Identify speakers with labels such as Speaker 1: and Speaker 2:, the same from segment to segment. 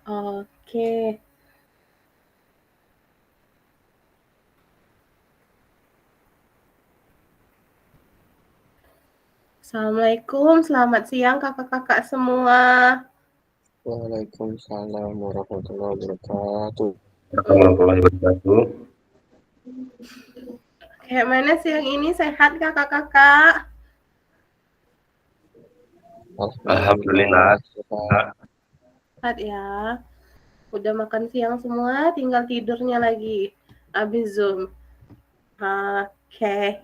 Speaker 1: Oke. Assalamualaikum, selamat siang kakak-kakak semua.
Speaker 2: Waalaikumsalam warahmatullahi wabarakatuh.
Speaker 3: Warahmatullahi wabarakatuh.
Speaker 1: Kayak mana siang ini, sehat kakak-kakak?
Speaker 3: Alhamdulillah.
Speaker 1: Sehat ya. Udah makan siang semua, tinggal tidurnya lagi. Abis Zoom. Oke.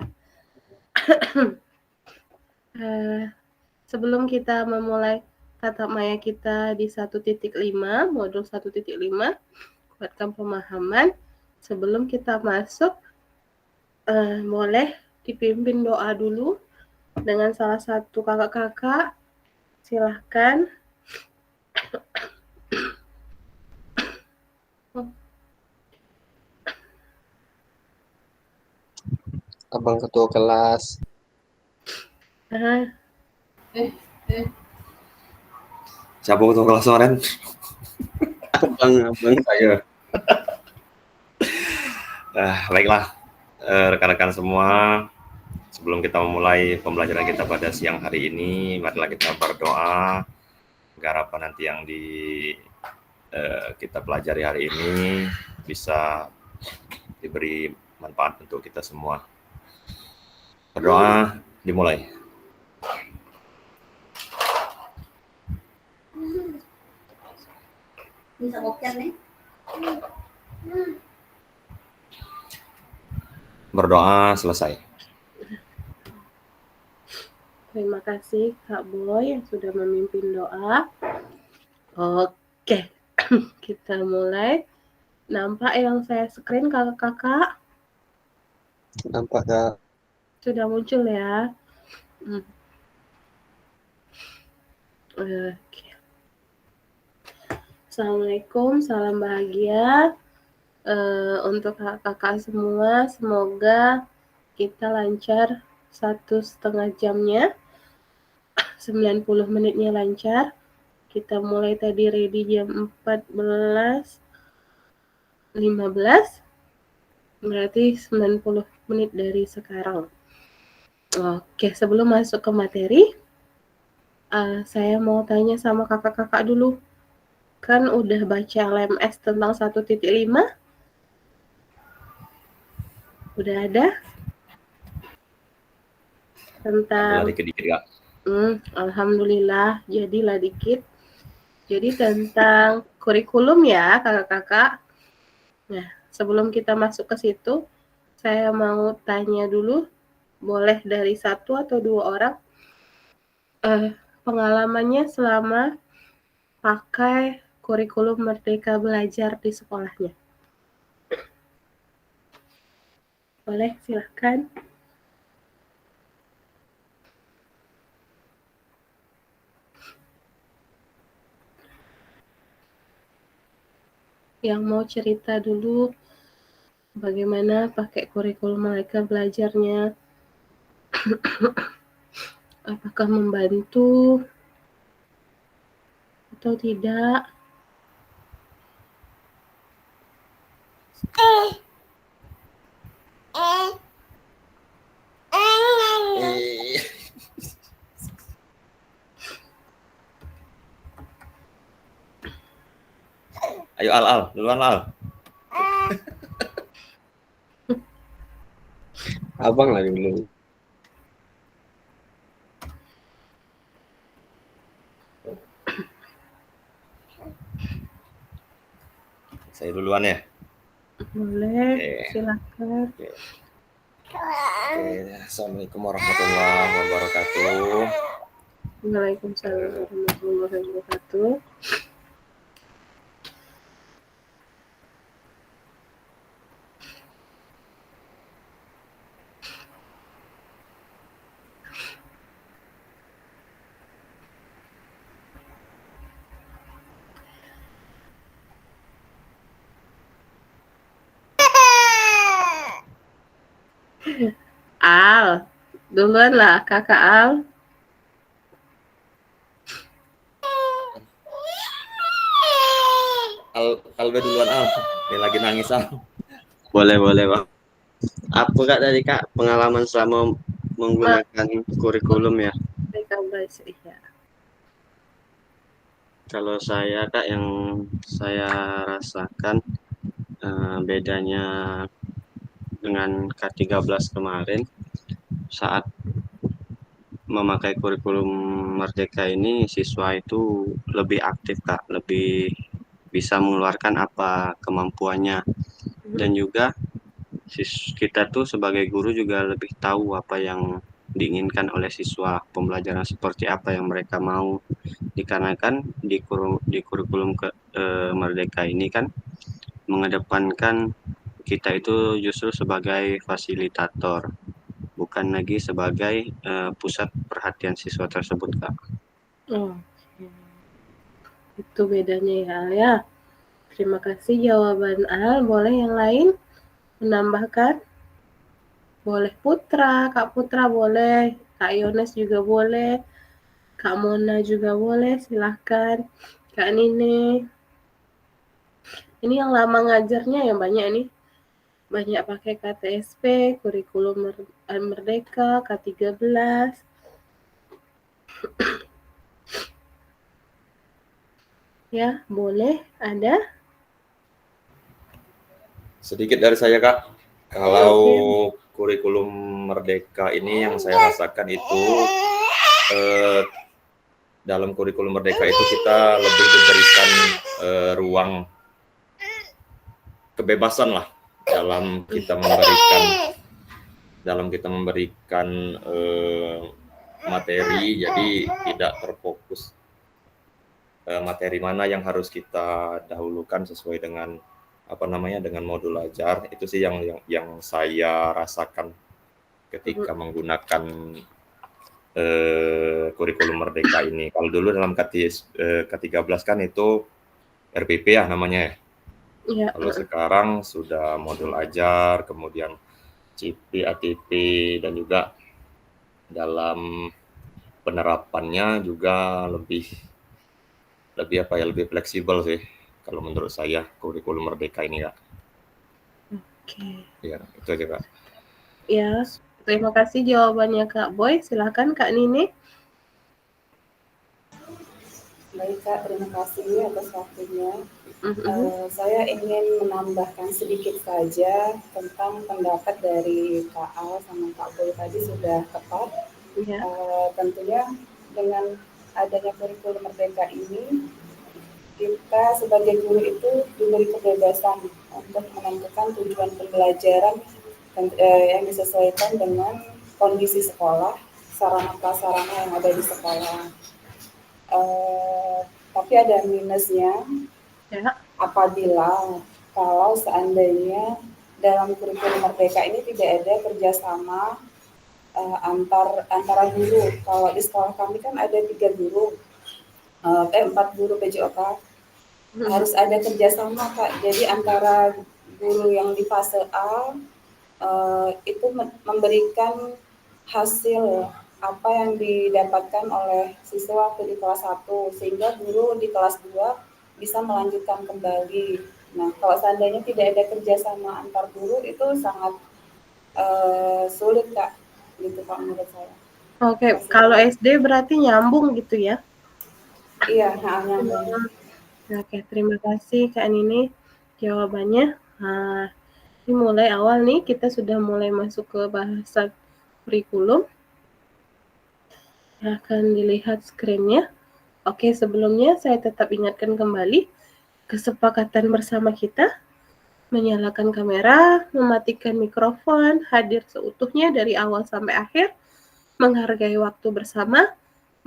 Speaker 1: Sebelum kita memulai tatap maya kita di 1.5, modul 1.5, kuatkan pemahaman. Sebelum kita masuk, boleh dipimpin doa dulu dengan salah satu kakak-kakak. Silahkan.
Speaker 2: Abang ketua kelas.
Speaker 3: Siapa ketua kelas kemarin?
Speaker 2: Abang
Speaker 3: Saya. Baiklah, rekan-rekan semua. Sebelum kita memulai pembelajaran kita pada siang hari ini, marilah kita berdoa agar apa nanti yang kita pelajari hari ini bisa diberi manfaat untuk kita semua. Berdoa, dimulai.
Speaker 4: Bisa bokeh nih.
Speaker 3: Berdoa selesai.
Speaker 1: Terima kasih Kak Boy yang sudah memimpin doa. Oke, kita mulai. Nampak yang saya screen kakak-kakak?
Speaker 2: Nampak gak?
Speaker 1: Sudah muncul ya. Oke. Assalamualaikum, salam bahagia untuk kakak-kakak semua. Semoga kita lancar 1,5 jamnya, 90 menitnya lancar. Kita mulai tadi ready jam 14.15, berarti 90 menit dari sekarang. Oke, sebelum masuk ke materi, saya mau tanya sama kakak-kakak dulu. Kan udah baca LMS tentang 1.5? Udah ada? Tentang
Speaker 3: Dikit-dikit, Kak.
Speaker 1: Alhamdulillah, jadilah dikit. Jadi tentang kurikulum ya kakak-kakak. Nah, sebelum kita masuk ke situ, saya mau tanya dulu, boleh dari 1 atau 2 orang, pengalamannya selama pakai kurikulum Merdeka Belajar di sekolahnya. Boleh, silahkan. Yang mau cerita dulu bagaimana pakai kurikulum Merdeka Belajarnya, apakah membantu atau tidak?
Speaker 3: Ayo Al, duluan Al.
Speaker 2: Abang lah dulu.
Speaker 3: Saya duluan ya.
Speaker 1: Boleh, silakan.
Speaker 3: Assalamualaikum warahmatullahi wabarakatuh.
Speaker 1: Waalaikumsalam warahmatullahi wabarakatuh. Al, duluan lah kakak Al.
Speaker 3: Albe duluan Al. Ini lagi nangis Al.
Speaker 2: Boleh Bang. Apa Kak tadi Kak pengalaman selama menggunakan kurikulum ya?
Speaker 1: Mereka belajar ya.
Speaker 2: Kalau saya Kak yang saya rasakan bedanya dengan K13 kemarin saat memakai kurikulum Merdeka ini siswa itu lebih aktif Kak, lebih bisa mengeluarkan apa kemampuannya dan juga kita tuh sebagai guru juga lebih tahu apa yang diinginkan oleh siswa, pembelajaran seperti apa yang mereka mau, dikarenakan di kurikulum Merdeka ini kan mengedepankan kita itu justru sebagai fasilitator, bukan lagi sebagai pusat perhatian siswa tersebut Kak.
Speaker 1: Oh, itu bedanya ya Al ya. Terima kasih jawaban Al. Boleh yang lain menambahkan? Boleh Kak Putra boleh, Kak Yones juga boleh, Kak Mona juga boleh, silahkan. Kak Nini. Ini yang lama ngajarnya yang banyak nih. Banyak pakai KTSP, kurikulum Merdeka, K13. Ya, boleh. Ada?
Speaker 3: Sedikit dari saya Kak. Kalau kurikulum Merdeka ini yang saya rasakan itu dalam kurikulum Merdeka itu kita lebih diberikan ruang kebebasan lah dalam kita memberikan materi, jadi tidak terfokus materi mana yang harus kita dahulukan sesuai dengan dengan modul ajar. Itu sih yang saya rasakan ketika menggunakan kurikulum Merdeka ini. Kalau dulu dalam K13 kan itu RPP ya namanya ya.
Speaker 1: Ya.
Speaker 3: Kalau sekarang sudah modul ajar, kemudian CP, ATP, dan juga dalam penerapannya juga lebih fleksibel sih kalau menurut saya kurikulum Merdeka ini ya.
Speaker 1: Oke.
Speaker 3: Ya, itu aja Kak.
Speaker 1: Ya, terima kasih jawabannya Kak Boy. Silakan Kak Nini.
Speaker 4: Baik Kak, terima kasih atas waktunya. Saya ingin menambahkan sedikit saja tentang pendapat dari Kak Al sama Kak Boy tadi sudah tepat.
Speaker 1: Ya.
Speaker 4: Tentunya dengan adanya kurikulum Merdeka ini, kita sebagai guru itu diberi kebebasan untuk menentukan tujuan pembelajaran yang disesuaikan dengan kondisi sekolah, sarana prasarana yang ada di sekolah. Tapi ada minusnya
Speaker 1: ya.
Speaker 4: Apabila kalau seandainya dalam kurikulum Merdeka ini tidak ada kerjasama antara guru. Kalau di sekolah kami kan ada 4 guru PJOK. Harus ada kerjasama Kak. Jadi antara guru yang di fase A itu memberikan hasil apa yang didapatkan oleh siswa waktu di kelas 1, sehingga guru di kelas 2 bisa melanjutkan kembali. Nah, kalau seandainya tidak ada kerjasama antar guru itu sangat sulit Kak, gitu Kak menurut saya.
Speaker 1: Oke, kalau SD berarti nyambung gitu ya?
Speaker 4: Iya, nyambung.
Speaker 1: Oke, terima kasih Kak Nini jawabannya. Ini mulai awal nih kita sudah mulai masuk ke bahasan kurikulum. Akan dilihat screen-nya. Oke, sebelumnya saya tetap ingatkan kembali kesepakatan bersama kita, menyalakan kamera, mematikan mikrofon, hadir seutuhnya dari awal sampai akhir, menghargai waktu bersama,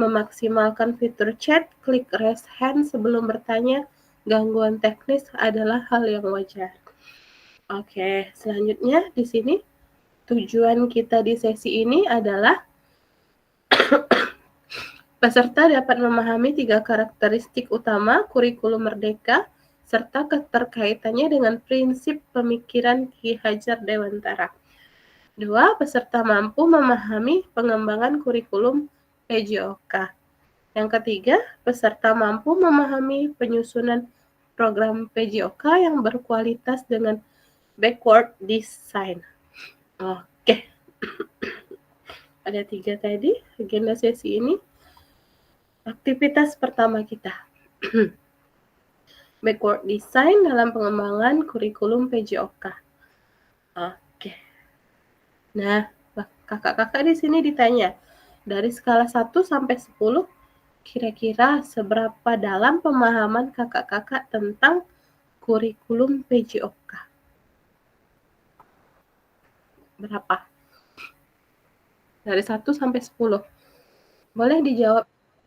Speaker 1: memaksimalkan fitur chat, klik raise hand sebelum bertanya, gangguan teknis adalah hal yang wajar. Oke, selanjutnya di sini tujuan kita di sesi ini adalah peserta dapat memahami 3 karakteristik utama kurikulum Merdeka serta keterkaitannya dengan prinsip pemikiran Ki Hajar Dewantara. 2. Peserta mampu memahami pengembangan kurikulum PJOK. Yang ketiga, peserta mampu memahami penyusunan program PJOK yang berkualitas dengan backward design. Oke. Ada 3 tadi agenda sesi ini. Aktivitas pertama kita. Backward design dalam pengembangan kurikulum PJOK. Oke. Nah, kakak-kakak di sini ditanya, dari skala 1 sampai 10, kira-kira seberapa dalam pemahaman kakak-kakak tentang kurikulum PJOK? Berapa? Dari 1 sampai 10. Boleh dijawab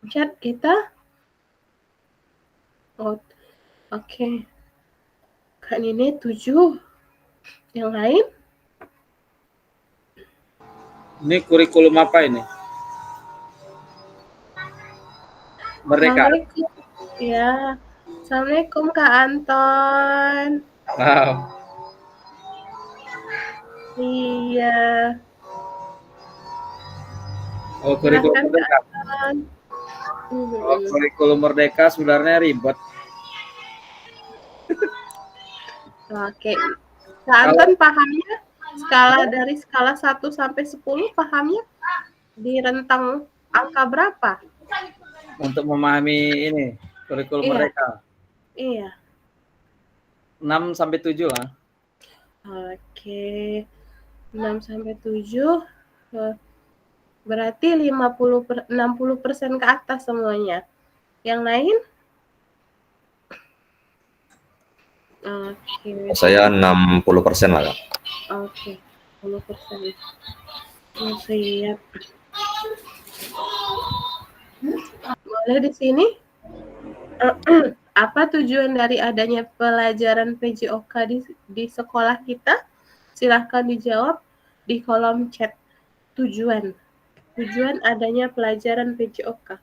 Speaker 1: chat kita? Oh, oke. Kak Nini 7. Yang lain?
Speaker 5: Ini kurikulum apa ini? Merdeka.
Speaker 1: Assalamualaikum. Ya. Assalamualaikum Kak Anton.
Speaker 5: Wow.
Speaker 1: Iya.
Speaker 5: Oh, kurikulum
Speaker 1: Silahkan,
Speaker 5: merdeka.
Speaker 1: Kak.
Speaker 5: Oh, kurikulum merdeka sebenarnya ribet.
Speaker 1: Oke. Kak Anton pahamnya dari skala 1 sampai 10 pahamnya di rentang angka berapa?
Speaker 5: Untuk memahami ini kurikulum
Speaker 1: Iya.
Speaker 5: merdeka.
Speaker 1: Iya.
Speaker 5: 6 sampai 7 lah.
Speaker 1: Oke. 6 sampai 7 berarti 60% ke atas semuanya. Yang lain? Oke.
Speaker 3: Saya 60% lah, Kak.
Speaker 1: Oke. 10%. Siap. Boleh di sini? Apa tujuan dari adanya pelajaran PJOK di sekolah kita? Silahkan dijawab di kolom chat. Tujuan adanya pelajaran PJOK.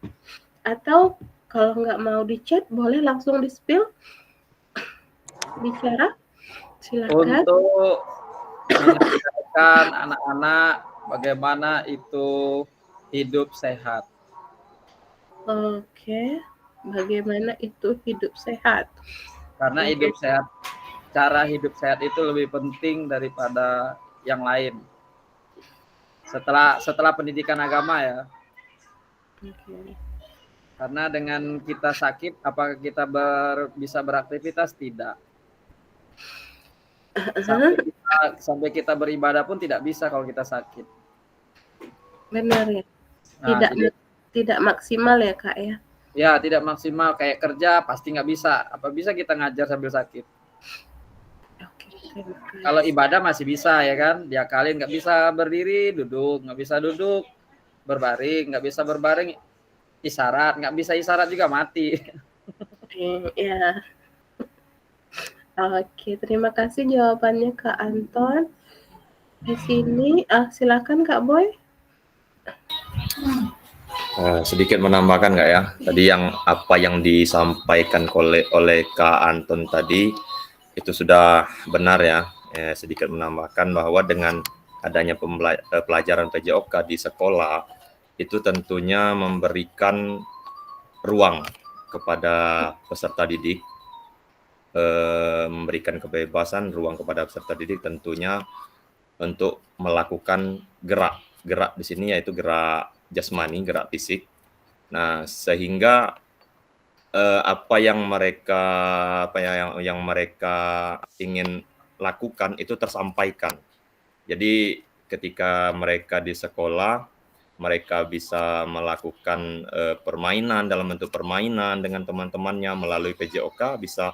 Speaker 1: Atau kalau nggak mau di chat, boleh langsung di spill. Bicara. Silahkan.
Speaker 5: Untuk mengajarkan anak-anak bagaimana itu hidup sehat.
Speaker 1: Oke. Bagaimana itu hidup sehat?
Speaker 5: Karena hidup sehat, cara hidup sehat itu lebih penting daripada yang lain. Setelah pendidikan agama ya.
Speaker 1: Oke.
Speaker 5: Karena dengan kita sakit, apakah kita bisa beraktivitas? Tidak. Sampai kita beribadah pun tidak bisa kalau kita sakit.
Speaker 1: Benar ya.
Speaker 5: Nah,
Speaker 1: Tidak maksimal ya Kak ya.
Speaker 5: Ya, tidak maksimal. Kayak kerja pasti nggak bisa. Apa bisa kita ngajar sambil sakit?
Speaker 1: Oke.
Speaker 5: Kalau ibadah masih bisa ya kan? Diakalin, nggak bisa berdiri, duduk, nggak bisa duduk, berbaring, nggak bisa berbaring, isyarat, nggak bisa isyarat juga mati.
Speaker 1: Ya. Oke, terima kasih jawabannya Kak Anton. Di sini, silakan Kak Boy.
Speaker 3: Sedikit menambahkan nggak ya, tadi apa yang disampaikan oleh Kak Anton tadi itu sudah benar ya. Sedikit menambahkan bahwa dengan adanya pelajaran PJOK di sekolah itu tentunya memberikan ruang kepada peserta didik, memberikan kebebasan ruang kepada peserta didik tentunya untuk melakukan gerak di sini yaitu gerak jasmani, gerak fisik. Nah, sehingga apa yang mereka ingin lakukan itu tersampaikan. Jadi ketika mereka di sekolah, mereka bisa melakukan permainan dalam bentuk permainan dengan teman-temannya melalui PJOK bisa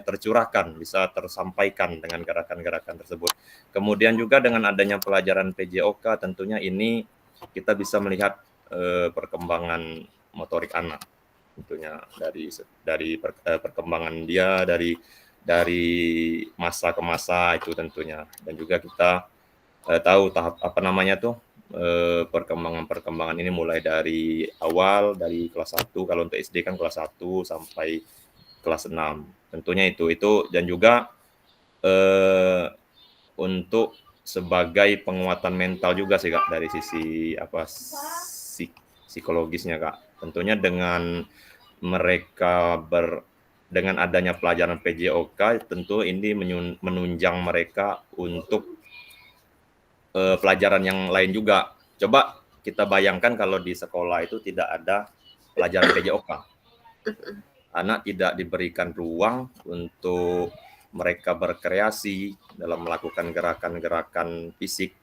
Speaker 3: tercurahkan, bisa tersampaikan dengan gerakan-gerakan tersebut. Kemudian juga dengan adanya pelajaran PJOK tentunya ini kita bisa melihat perkembangan motorik anak, tentunya dari perkembangan dia dari masa ke masa itu tentunya, dan juga kita tahu tahap perkembangan ini mulai dari awal dari kelas 1, kalau untuk SD kan kelas 1 sampai kelas 6 tentunya itu dan juga untuk sebagai penguatan mental juga sih Kak, dari sisi psikologisnya Kak. Tentunya dengan mereka dengan adanya pelajaran PJOK tentu ini menunjang mereka untuk pelajaran yang lain juga. Coba kita bayangkan kalau di sekolah itu tidak ada pelajaran PJOK. Anak tidak diberikan ruang untuk mereka berkreasi dalam melakukan gerakan-gerakan fisik.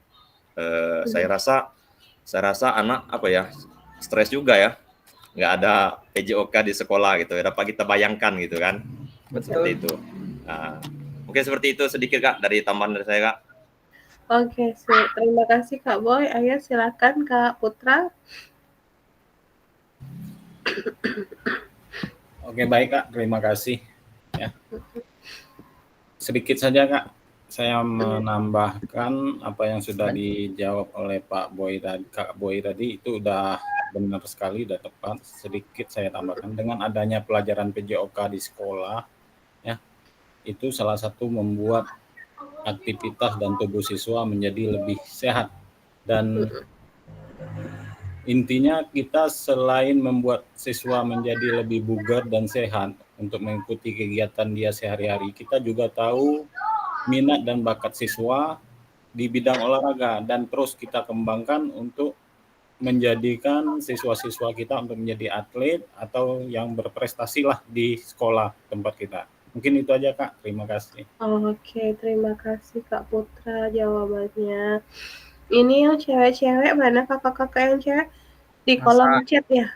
Speaker 3: Saya rasa anak stres juga ya, nggak ada PJOK di sekolah gitu. Dapat kita bayangkan gitu kan, seperti itu. Nah, mungkin seperti itu sedikit Kak dari tambahan dari saya Kak.
Speaker 1: Oke, terima kasih Kak Boy. Ayo silakan Kak Putra.
Speaker 6: Oke, baik Kak, terima kasih. Ya. Sedikit saja Kak, saya menambahkan apa yang sudah dijawab oleh Kak Boy tadi itu udah benar sekali, udah tepat. Sedikit saya tambahkan, dengan adanya pelajaran PJOK di sekolah, ya, itu salah satu membuat aktivitas dan tubuh siswa menjadi lebih sehat. Dan intinya kita selain membuat siswa menjadi lebih bugar dan sehat untuk mengikuti kegiatan dia sehari-hari, kita juga tahu minat dan bakat siswa di bidang olahraga dan terus kita kembangkan untuk menjadikan siswa-siswa kita untuk menjadi atlet atau yang berprestasi lah di sekolah tempat kita. Mungkin itu aja Kak, terima kasih.
Speaker 1: Oke, terima kasih Kak Putra jawabannya. Ini yang cewek-cewek, mana kakak-kakak yang cewek? Di kolom chat ya?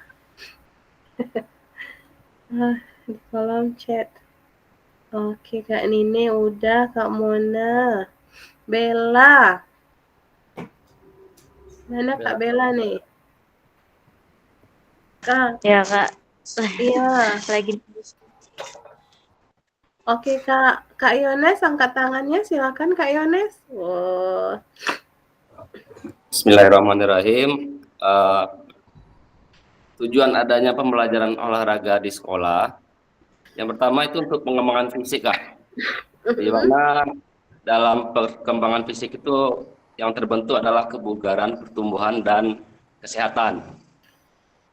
Speaker 1: Di kolom chat. Oke, Kak Nini udah, Kak Mona. Bella. Mana Kak Bella nih? Kak.
Speaker 7: Ya Kak.
Speaker 1: Iya.
Speaker 7: Lagi.
Speaker 1: Oke Kak Yones angkat tangannya, silakan Kak Yones. Wow.
Speaker 2: Bismillahirrahmanirrahim. Tujuan adanya pembelajaran olahraga di sekolah, yang pertama itu untuk pengembangan fisik Kak. Di mana dalam perkembangan fisik itu yang terbentuk adalah kebugaran, pertumbuhan, dan kesehatan.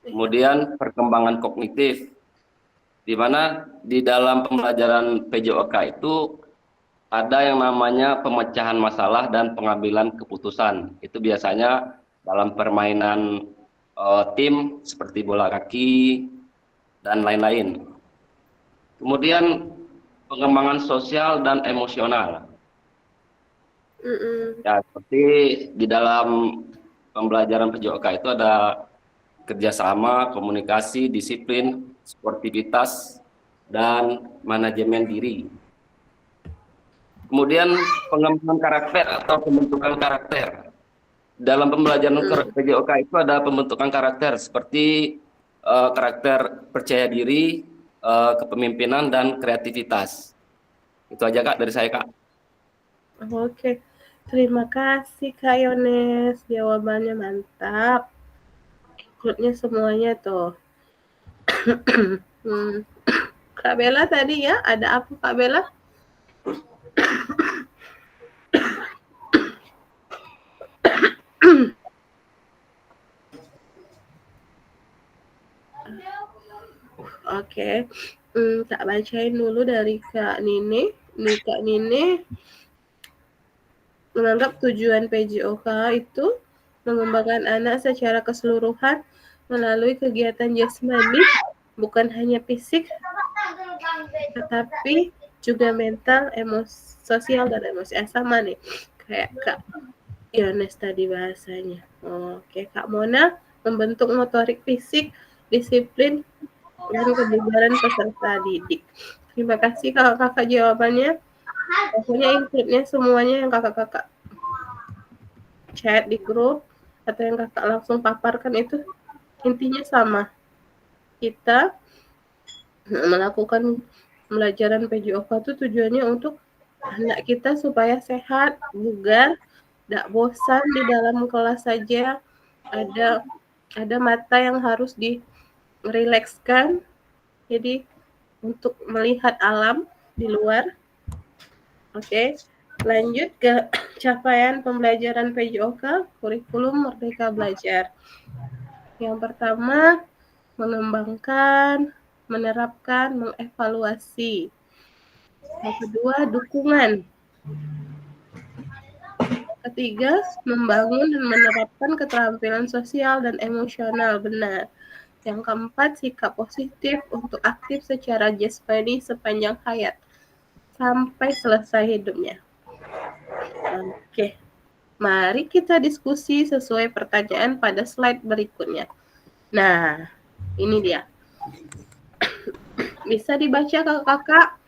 Speaker 2: Kemudian perkembangan kognitif, di mana di dalam pembelajaran PJOK itu ada yang namanya pemecahan masalah dan pengambilan keputusan. Itu biasanya dalam permainan tim seperti bola kaki dan lain-lain. Kemudian pengembangan sosial dan emosional. Ya, seperti di dalam pembelajaran PJOK itu ada kerjasama, komunikasi, disiplin, sportivitas, dan manajemen diri. Kemudian pengembangan karakter atau pembentukan karakter. Dalam pembelajaran PJOK itu ada pembentukan karakter seperti karakter percaya diri, kepemimpinan, dan kreativitas. Itu aja Kak dari saya Kak.
Speaker 1: Oke, terima kasih Kak Yones, jawabannya mantap. Ikutnya semuanya tuh. Kak Bella tadi ya, ada apa Kak Bella? Oke, tak bacain dulu dari Kak Nini. Nih Kak Nini menganggap tujuan PJOK itu mengembangkan anak secara keseluruhan melalui kegiatan jasmani, bukan hanya fisik, tetapi juga mental, sosial, dan emosi. Sama nih, kayak Kak Yones tadi bahasanya. Oke, Kak Mona membentuk motorik fisik, disiplin, dan kebugaran peserta didik. Terima kasih kakak-kakak jawabannya. Pokoknya include-nya semuanya yang kakak-kakak chat di grup atau yang kakak langsung paparkan itu intinya sama. Kita melakukan pembelajaran PJOK itu tujuannya untuk anak kita supaya sehat, bugar, tidak bosan di dalam kelas saja. Ada mata yang harus dirilekskan, jadi untuk melihat alam di luar. Oke, lanjut ke capaian pembelajaran PJOK, kurikulum Merdeka Belajar. Yang pertama, mengembangkan menerapkan, mengevaluasi. Yang kedua, dukungan. Ketiga, membangun dan menerapkan keterampilan sosial dan emosional benar. Yang keempat, sikap positif untuk aktif secara jasmani sepanjang hayat sampai selesai hidupnya. Oke, mari kita diskusi sesuai pertanyaan pada slide berikutnya. Nah, ini dia. Bisa dibaca kakak-kakak?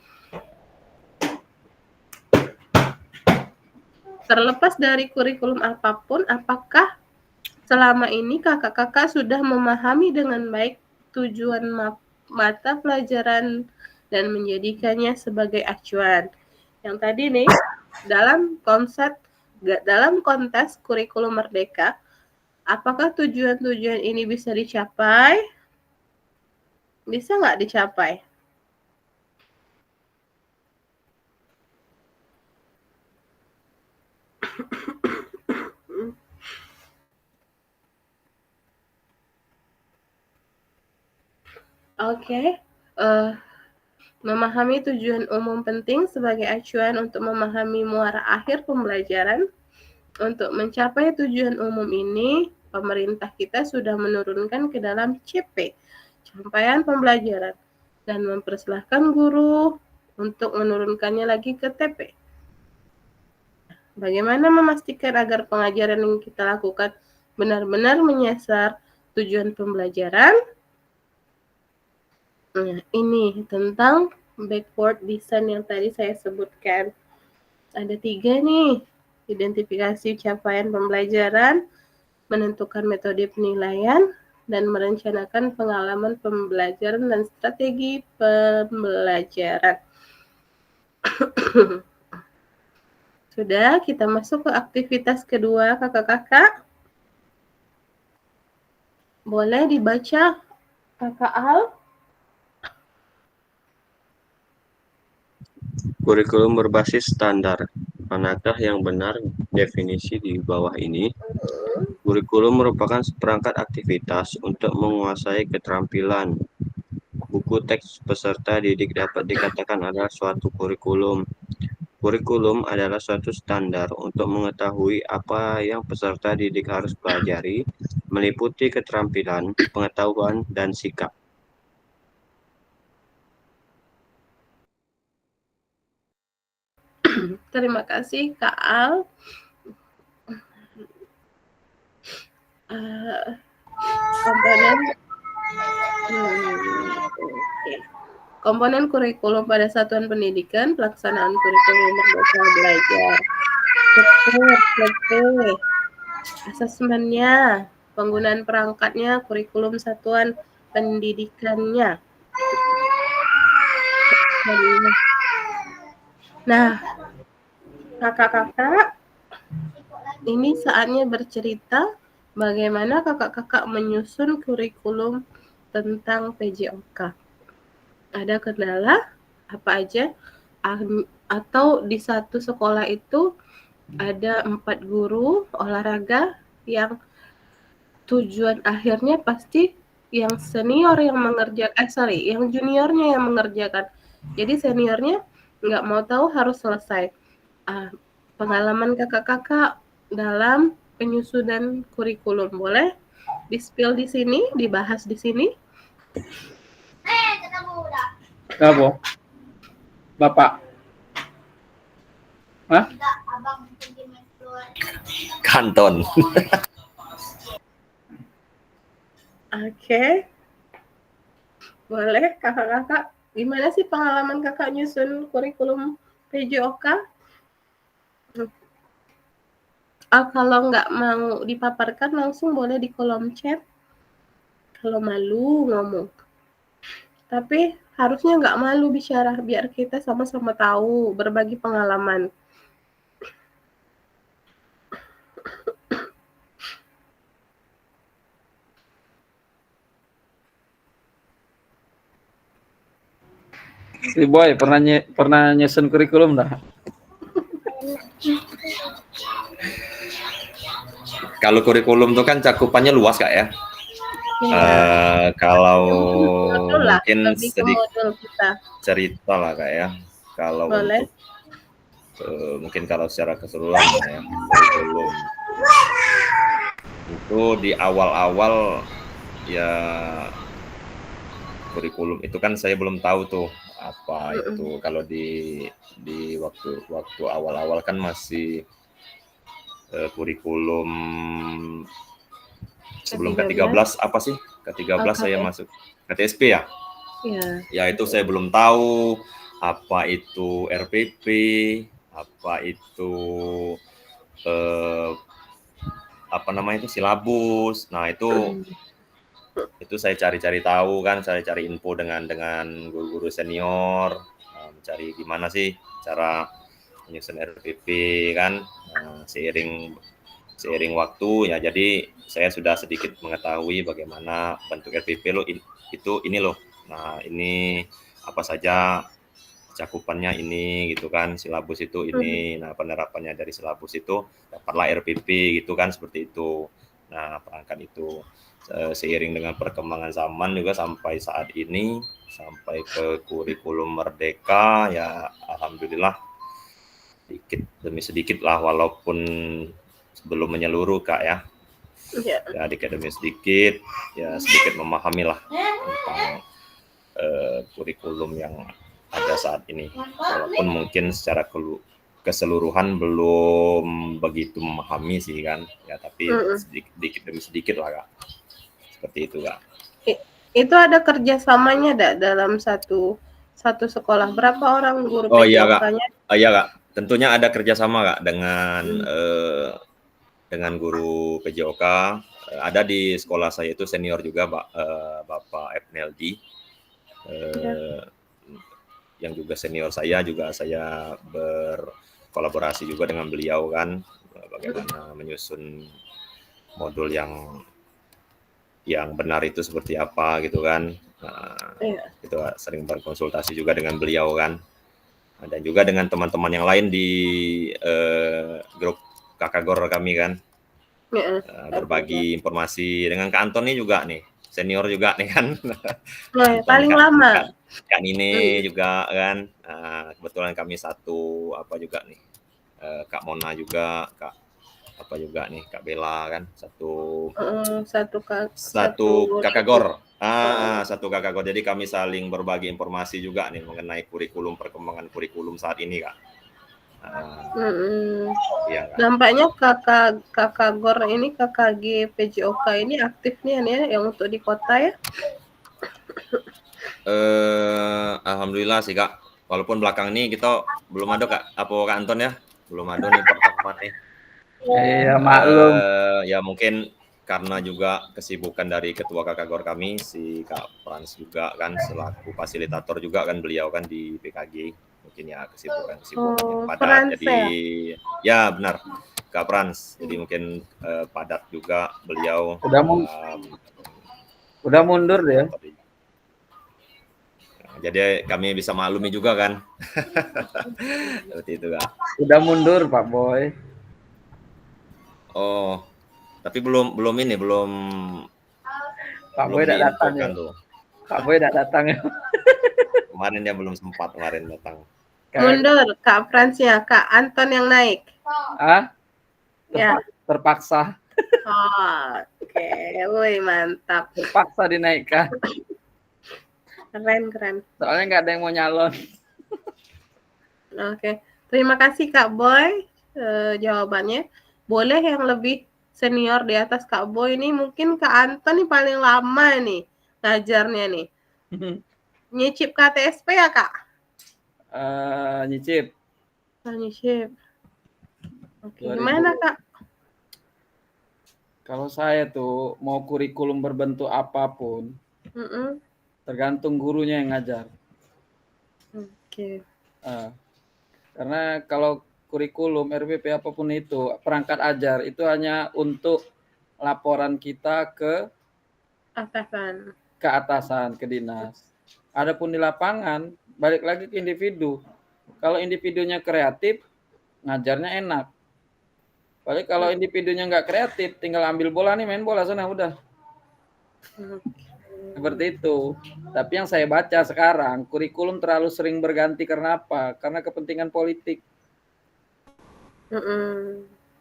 Speaker 1: Terlepas dari kurikulum apapun, apakah selama ini kakak-kakak sudah memahami dengan baik tujuan mata pelajaran dan menjadikannya sebagai acuan? Yang tadi nih, dalam konteks kurikulum merdeka, apakah tujuan-tujuan ini bisa dicapai? Bisa nggak dicapai? Oke, memahami tujuan umum penting sebagai acuan untuk memahami muara akhir pembelajaran. Untuk mencapai tujuan umum ini, pemerintah kita sudah menurunkan ke dalam CP, capaian pembelajaran, dan mempersilahkan guru untuk menurunkannya lagi ke TP. Bagaimana memastikan agar pengajaran yang kita lakukan benar-benar menyasar tujuan pembelajaran? Nah, ini tentang backward design yang tadi saya sebutkan. Ada 3 nih, identifikasi capaian pembelajaran, menentukan metode penilaian, dan merencanakan pengalaman pembelajaran dan strategi pembelajaran. Sudah, kita masuk ke aktivitas kedua kakak-kakak. Boleh dibaca kakak Al?
Speaker 2: Kurikulum berbasis standar. Manakah yang benar definisi di bawah ini? Kurikulum merupakan seperangkat aktivitas untuk menguasai keterampilan. Buku teks peserta didik dapat dikatakan adalah suatu kurikulum. Kurikulum adalah suatu standar untuk mengetahui apa yang peserta didik harus pelajari, meliputi keterampilan, pengetahuan, dan sikap.
Speaker 1: Terima kasih Kak Al. Komponen kurikulum pada satuan pendidikan, pelaksanaan kurikulum merdeka belajar. Asesmennya, penggunaan perangkatnya, kurikulum satuan pendidikannya. Nah, kakak-kakak, ini saatnya bercerita bagaimana kakak-kakak menyusun kurikulum tentang PJOK. Ada kendala apa aja? Atau di satu sekolah itu ada 4 guru olahraga yang tujuan akhirnya pasti yang senior yang mengerjakan, yang juniornya yang mengerjakan. Jadi seniornya nggak mau tahu harus selesai. Pengalaman kakak-kakak dalam penyusunan kurikulum boleh di-spill di sini, dibahas di sini.
Speaker 5: Apa? Bapak. Hah?
Speaker 3: Kanton.
Speaker 1: Oke. Boleh kakak-kakak, gimana sih pengalaman kakak nyusun kurikulum PJOK? Kalau nggak mau dipaparkan langsung boleh di kolom chat. Kalau malu ngomong. Tapi harusnya nggak malu bicara, biar kita sama-sama tahu, berbagi pengalaman.
Speaker 5: Si Boy pernah nyusun kurikulum dah?
Speaker 3: Kalau kurikulum itu kan cakupannya luas Kak ya.
Speaker 1: Iya.
Speaker 3: Kalau
Speaker 1: Modul lah,
Speaker 3: mungkin
Speaker 1: lebih ke modul kita.
Speaker 3: cerita lah Kak ya. Kalau
Speaker 1: Boleh.
Speaker 3: untuk mungkin kalau secara keseluruhan ya, kurikulum itu di awal-awal ya, kurikulum itu kan saya belum tahu tuh apa itu. Kalau di waktu awal-awal kan masih kurikulum sebelum K13 apa sih? K13 saya masuk KTSP ya.
Speaker 1: Iya.
Speaker 3: Ya itu saya belum tahu apa itu RPP, apa itu apa namanya itu silabus. Nah itu saya cari-cari tahu kan, saya cari info dengan guru-guru senior, mencari gimana sih cara menyusun RPP kan. Seiring waktu ya, jadi saya sudah sedikit mengetahui bagaimana bentuk RPP lo itu ini loh. Nah ini apa saja cakupannya ini gitu kan, silabus itu ini. Nah penerapannya dari silabus itu dapatlah RPP gitu kan, seperti itu. Nah perangkat itu seiring dengan perkembangan zaman juga sampai saat ini, sampai ke kurikulum merdeka ya, alhamdulillah sedikit demi sedikit lah, walaupun belum menyeluruh Kak ya. Ya sedikit demi sedikit ya, sedikit memahami lah tentang kurikulum yang ada saat ini, walaupun mungkin secara keseluruhan belum begitu memahami sih kan ya, tapi sedikit demi sedikit lah Kak, seperti itu Kak.
Speaker 1: Itu ada kerjasamanya dalam satu sekolah, berapa orang guru PJOK-nya?
Speaker 3: Iya Kak, tentunya ada kerjasama Kak dengan guru PJOK. Ada di sekolah saya itu senior juga Bapak Epneldi, yang juga senior saya berkolaborasi juga dengan beliau kan, bagaimana menyusun modul yang benar itu seperti apa gitu kan. Nah, itu sering berkonsultasi juga dengan beliau kan, dan juga dengan teman-teman yang lain di grup Kakak Gor kami kan. Berbagi informasi dengan Kak Antoni juga nih, senior juga nih kan.
Speaker 1: Paling lama.
Speaker 3: Kak Nine juga kan. Kebetulan kami satu apa juga nih, Kak Mona juga, Kak apa juga nih, Kak Bella kan, satu Kakak Gor. Satu Kakak Gor. Jadi kami saling berbagi informasi juga nih mengenai perkembangan kurikulum saat ini Kak.
Speaker 1: Iya, nampaknya kakak Gor ini, KKG PJOK ini aktif nih ya, yang untuk di kota ya.
Speaker 3: Alhamdulillah sih Kak, walaupun belakang ini kita belum ada Kak, apa Kak Anton ya, belum ada nih tempat nih.
Speaker 5: Iya maklum.
Speaker 3: Ya mungkin karena juga kesibukan dari ketua Kakak Gor kami, si Kak Frans juga kan, selaku fasilitator juga kan beliau kan di PKG. Mungkin ya kesibukan yang padat, jadi ya benar Kak Frans, jadi mungkin padat juga beliau.
Speaker 5: Udah mundur deh.
Speaker 3: Jadi kami bisa maklumi juga kan. Seperti itu Kak.
Speaker 5: Udah mundur Pak Boy.
Speaker 3: Oh, tapi belum
Speaker 5: Pak Boy udah datang ya. Pak Boy udah datang ya.
Speaker 3: Kemarin dia belum sempat datang.
Speaker 1: Mundur Kak Fransnya, Kak Anton yang naik.
Speaker 5: Terpaksa.
Speaker 1: Oke, woi mantap.
Speaker 5: Terpaksa dinaikkan.
Speaker 1: Keren.
Speaker 5: Soalnya nggak ada yang mau nyalon.
Speaker 1: Oke, terima kasih Kak Boy jawabannya. Boleh yang lebih senior di atas Kak Boy ini, mungkin Kak Anton nih paling lama nih ngajarnya nih. Nyicip KTSP ya Kak?
Speaker 5: Nyicip.
Speaker 1: Nyicip. Oke, gimana Kak?
Speaker 5: Kalau saya tuh mau kurikulum berbentuk apapun, tergantung gurunya yang ngajar.
Speaker 1: Oke.
Speaker 5: Karena kalau kurikulum RPP apapun itu, perangkat ajar itu hanya untuk laporan kita ke atasan, ke dinas. Adapun di lapangan, balik lagi ke individu. Kalau individunya kreatif, ngajarnya enak. Balik kalau individunya nggak kreatif, tinggal ambil bola nih, main bola sana udah. Seperti itu. Tapi yang saya baca sekarang, kurikulum terlalu sering berganti karena apa? Karena kepentingan politik.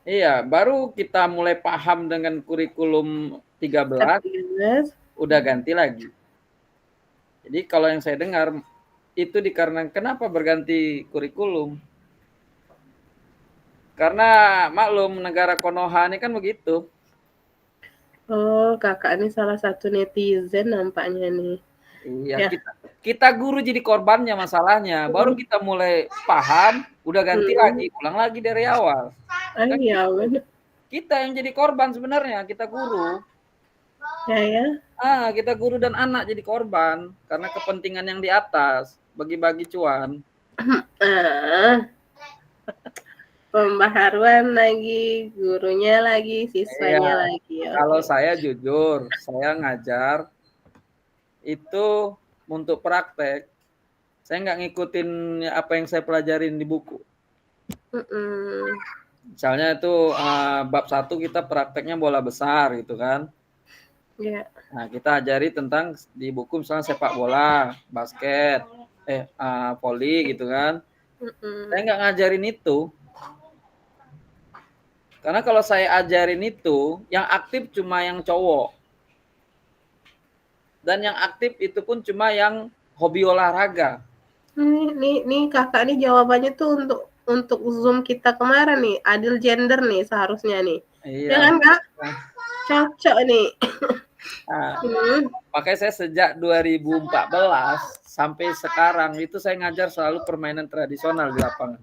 Speaker 5: Iya, baru kita mulai paham dengan kurikulum 13, udah ganti lagi. Jadi kalau yang saya dengar, itu dikarenakan kenapa berganti kurikulum? Karena maklum negara Konoha ini kan begitu.
Speaker 1: Oh, kakak ini salah satu netizen nampaknya nih.
Speaker 5: Iya,
Speaker 1: Ya.
Speaker 5: kita guru jadi korbannya masalahnya. Baru kita mulai paham, udah ganti lagi, ulang lagi dari awal.
Speaker 1: Iya, benar.
Speaker 5: Kita yang jadi korban sebenarnya, kita guru.
Speaker 1: Ya.
Speaker 5: Kita guru dan anak jadi korban karena kepentingan yang di atas, bagi-bagi cuan.
Speaker 1: Pembaharuan lagi, gurunya lagi, siswanya lagi.
Speaker 5: Kalau saya jujur, saya ngajar itu untuk praktek. Saya nggak ngikutin apa yang saya pelajarin di buku. Misalnya itu bab 1 kita prakteknya bola besar gitu kan.
Speaker 1: Yeah.
Speaker 5: Nah, kita ajari tentang di buku misalnya sepak bola, basket, voli gitu kan. Saya nggak ngajarin itu. Karena kalau saya ajarin itu, yang aktif cuma yang cowok. Dan yang aktif itu pun cuma yang hobi olahraga.
Speaker 1: Nih kakak nih jawabannya tuh untuk Zoom kita kemarin nih, adil gender nih seharusnya nih.
Speaker 5: Iya.
Speaker 1: Ya kan Kak? Cocok nih.
Speaker 5: Makanya saya sejak 2014 sampai sekarang itu saya ngajar selalu permainan tradisional di lapangan.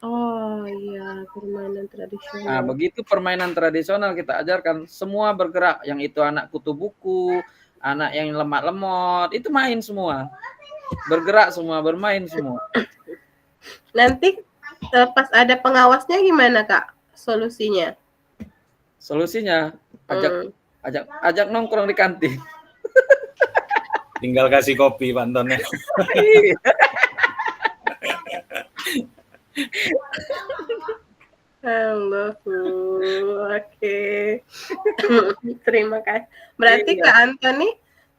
Speaker 1: Oh iya, permainan tradisional.
Speaker 5: Nah, begitu permainan tradisional kita ajarkan, semua bergerak. Yang itu anak kutu buku, anak yang lemot-lemot, itu main semua. Bergerak semua, bermain semua.
Speaker 1: Nanti pas ada pengawasnya gimana Kak? Solusinya?
Speaker 5: Solusinya ajak nongkrong di kantin.
Speaker 6: Tinggal kasih kopi Pak Anton ya.
Speaker 1: Oke. Terima kasih. Berarti Kak Antoni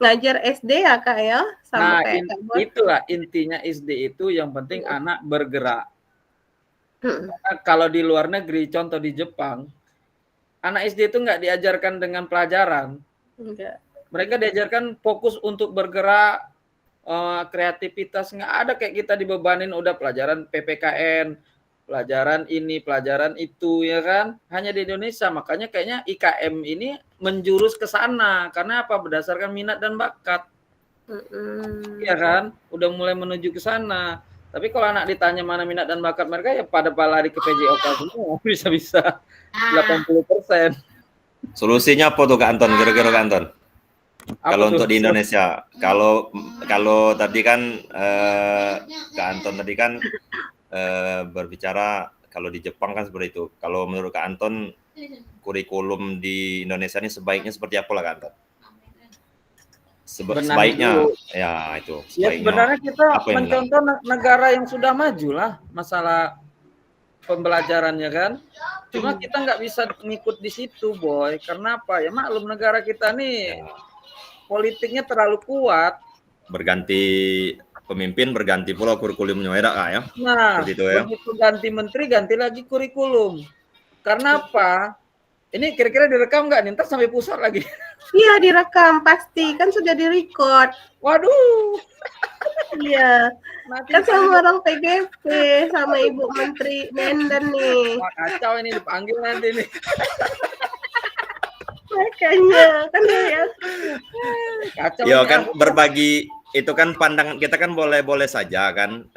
Speaker 1: ngajar SD ya Kak ya?
Speaker 5: Sama itulah intinya SD itu yang penting anak bergerak. Karena kalau di luar negeri, contoh di Jepang, anak SD itu nggak diajarkan dengan pelajaran.
Speaker 1: Enggak.
Speaker 5: Mereka diajarkan fokus untuk bergerak, kreativitas. Nggak ada kayak kita dibebanin udah pelajaran PPKN, pelajaran ini, pelajaran itu, ya kan? Hanya di Indonesia, makanya kayaknya IKM ini menjurus ke sana. Karena apa? Berdasarkan minat dan bakat. Ya kan? Udah mulai menuju ke sana. Tapi kalau anak ditanya mana minat dan bakat mereka, ya pada lari ke PJOK semua, bisa-bisa 80%.
Speaker 3: Solusinya apa tuh Kak Anton? Kira-kira Kak Anton? Kalau untuk di Indonesia, kalau tadi kan Kak Anton tadi kan berbicara kalau di Jepang kan seperti itu. Kalau menurut Kak Anton, kurikulum di Indonesia ini sebaiknya seperti apa lah Kak Anton? Sebaiknya ya itu.
Speaker 5: Ya sebenarnya kita mencontoh negara yang sudah maju lah masalah pembelajarannya kan. Cuma kita nggak bisa ngikut di situ, Boy. Karena apa? Ya maklum negara kita nih politiknya terlalu kuat.
Speaker 3: Berganti pemimpin, berganti pula kurikulumnya ya Kak ya.
Speaker 5: Nah,
Speaker 3: itu, ya.
Speaker 5: Begitu ganti menteri, ganti lagi kurikulum. Karena apa? Ini kira-kira direkam nggak nih? Ntar sampai pusat lagi.
Speaker 1: Iya direkam pasti, kan sudah direcord.
Speaker 5: Waduh.
Speaker 1: Iya. Kan sama orang TGP, sama Ibu Menteri Menden nih.
Speaker 5: Wah, kacau ini dipanggil nanti nih.
Speaker 1: Makanya kan ya.
Speaker 3: Kacau. Ya kan berbagi itu kan pandangan kita kan boleh saja kan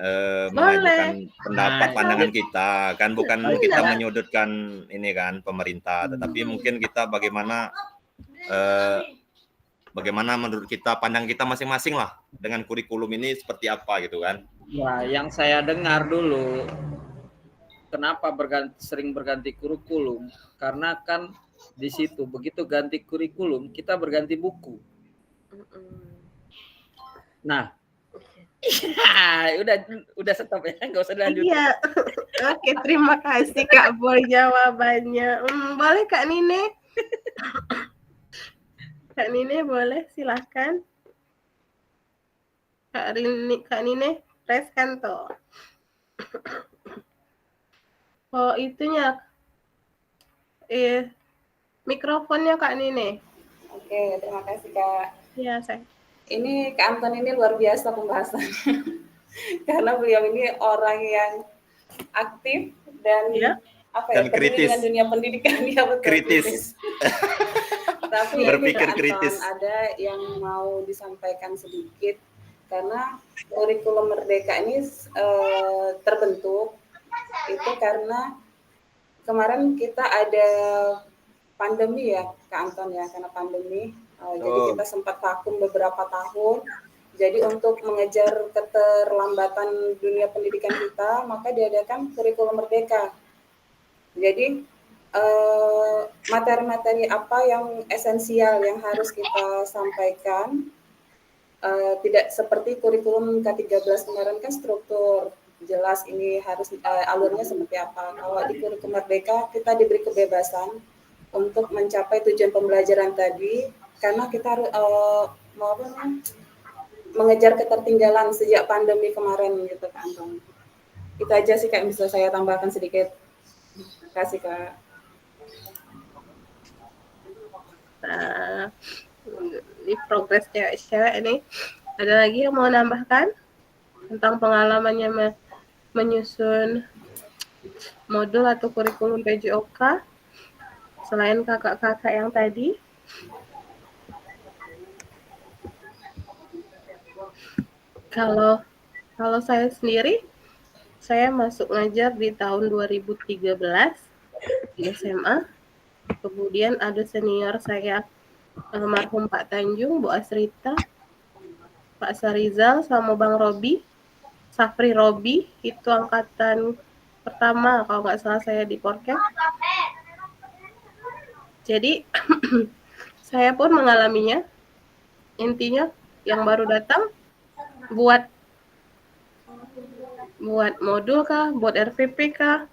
Speaker 3: mengajukan pendapat pandangan kita kan bukan kita menyudutkan ini kan pemerintah tetapi mungkin kita bagaimana menurut kita pandang kita masing-masing lah dengan kurikulum ini seperti apa gitu kan.
Speaker 5: Ya, yang saya dengar dulu kenapa sering berganti kurikulum karena kan di situ begitu ganti kurikulum kita berganti buku. Nah, udah stop ya, nggak usah lanjut.
Speaker 1: Iya, oke terima kasih Kak Boy jawabannya. Boleh Kak Nine? Kak Nine boleh silahkan. Kak Nine, raise hand tuh. Oh itunya, mikrofonnya Kak Nine.
Speaker 4: Oke, terima kasih Kak.
Speaker 1: Iya, saya.
Speaker 4: Ini Kak Anton ini luar biasa pembahasannya. Karena beliau ini orang yang aktif dan
Speaker 1: Iya.
Speaker 3: Dan
Speaker 4: peduli
Speaker 3: kritis.
Speaker 4: dengan dunia pendidikan dia betul.
Speaker 3: Kritis.
Speaker 4: Tapi
Speaker 3: Berpikir
Speaker 4: Kak Anton,
Speaker 3: kritis.
Speaker 4: ada yang mau disampaikan sedikit karena kurikulum Merdeka ini terbentuk itu karena kemarin kita ada pandemi ya Kak Anton ya, karena pandemi jadi kita sempat vakum beberapa tahun. Jadi untuk mengejar keterlambatan dunia pendidikan kita, maka diadakan kurikulum Merdeka. Jadi materi-materi apa yang esensial yang harus kita sampaikan, tidak seperti kurikulum K13 kemarin kan struktur jelas ini harus alurnya seperti apa. Kalau di kurikulum Merdeka kita diberi kebebasan untuk mencapai tujuan pembelajaran tadi, karena kita harus mengejar ketertinggalan sejak pandemi kemarin gitu Kak Anton. Itu aja sih Kak, bisa saya tambahkan sedikit. Terima kasih Kak.
Speaker 1: Nah, di progres cewek-cewek ini, ada lagi yang mau nambahkan tentang pengalamannya menyusun modul atau kurikulum PJOK selain kakak-kakak yang tadi? Kalau saya sendiri, saya masuk ngajar di tahun 2013 di SMA. Kemudian ada senior saya, almarhum Pak Tanjung, Bu Asrita, Pak Sarizal, sama Bang Robi, Safri Robi, itu angkatan pertama kalau nggak salah saya di Porkes. Jadi saya pun mengalaminya. Intinya yang baru datang buat modul kah, buat RPP kah.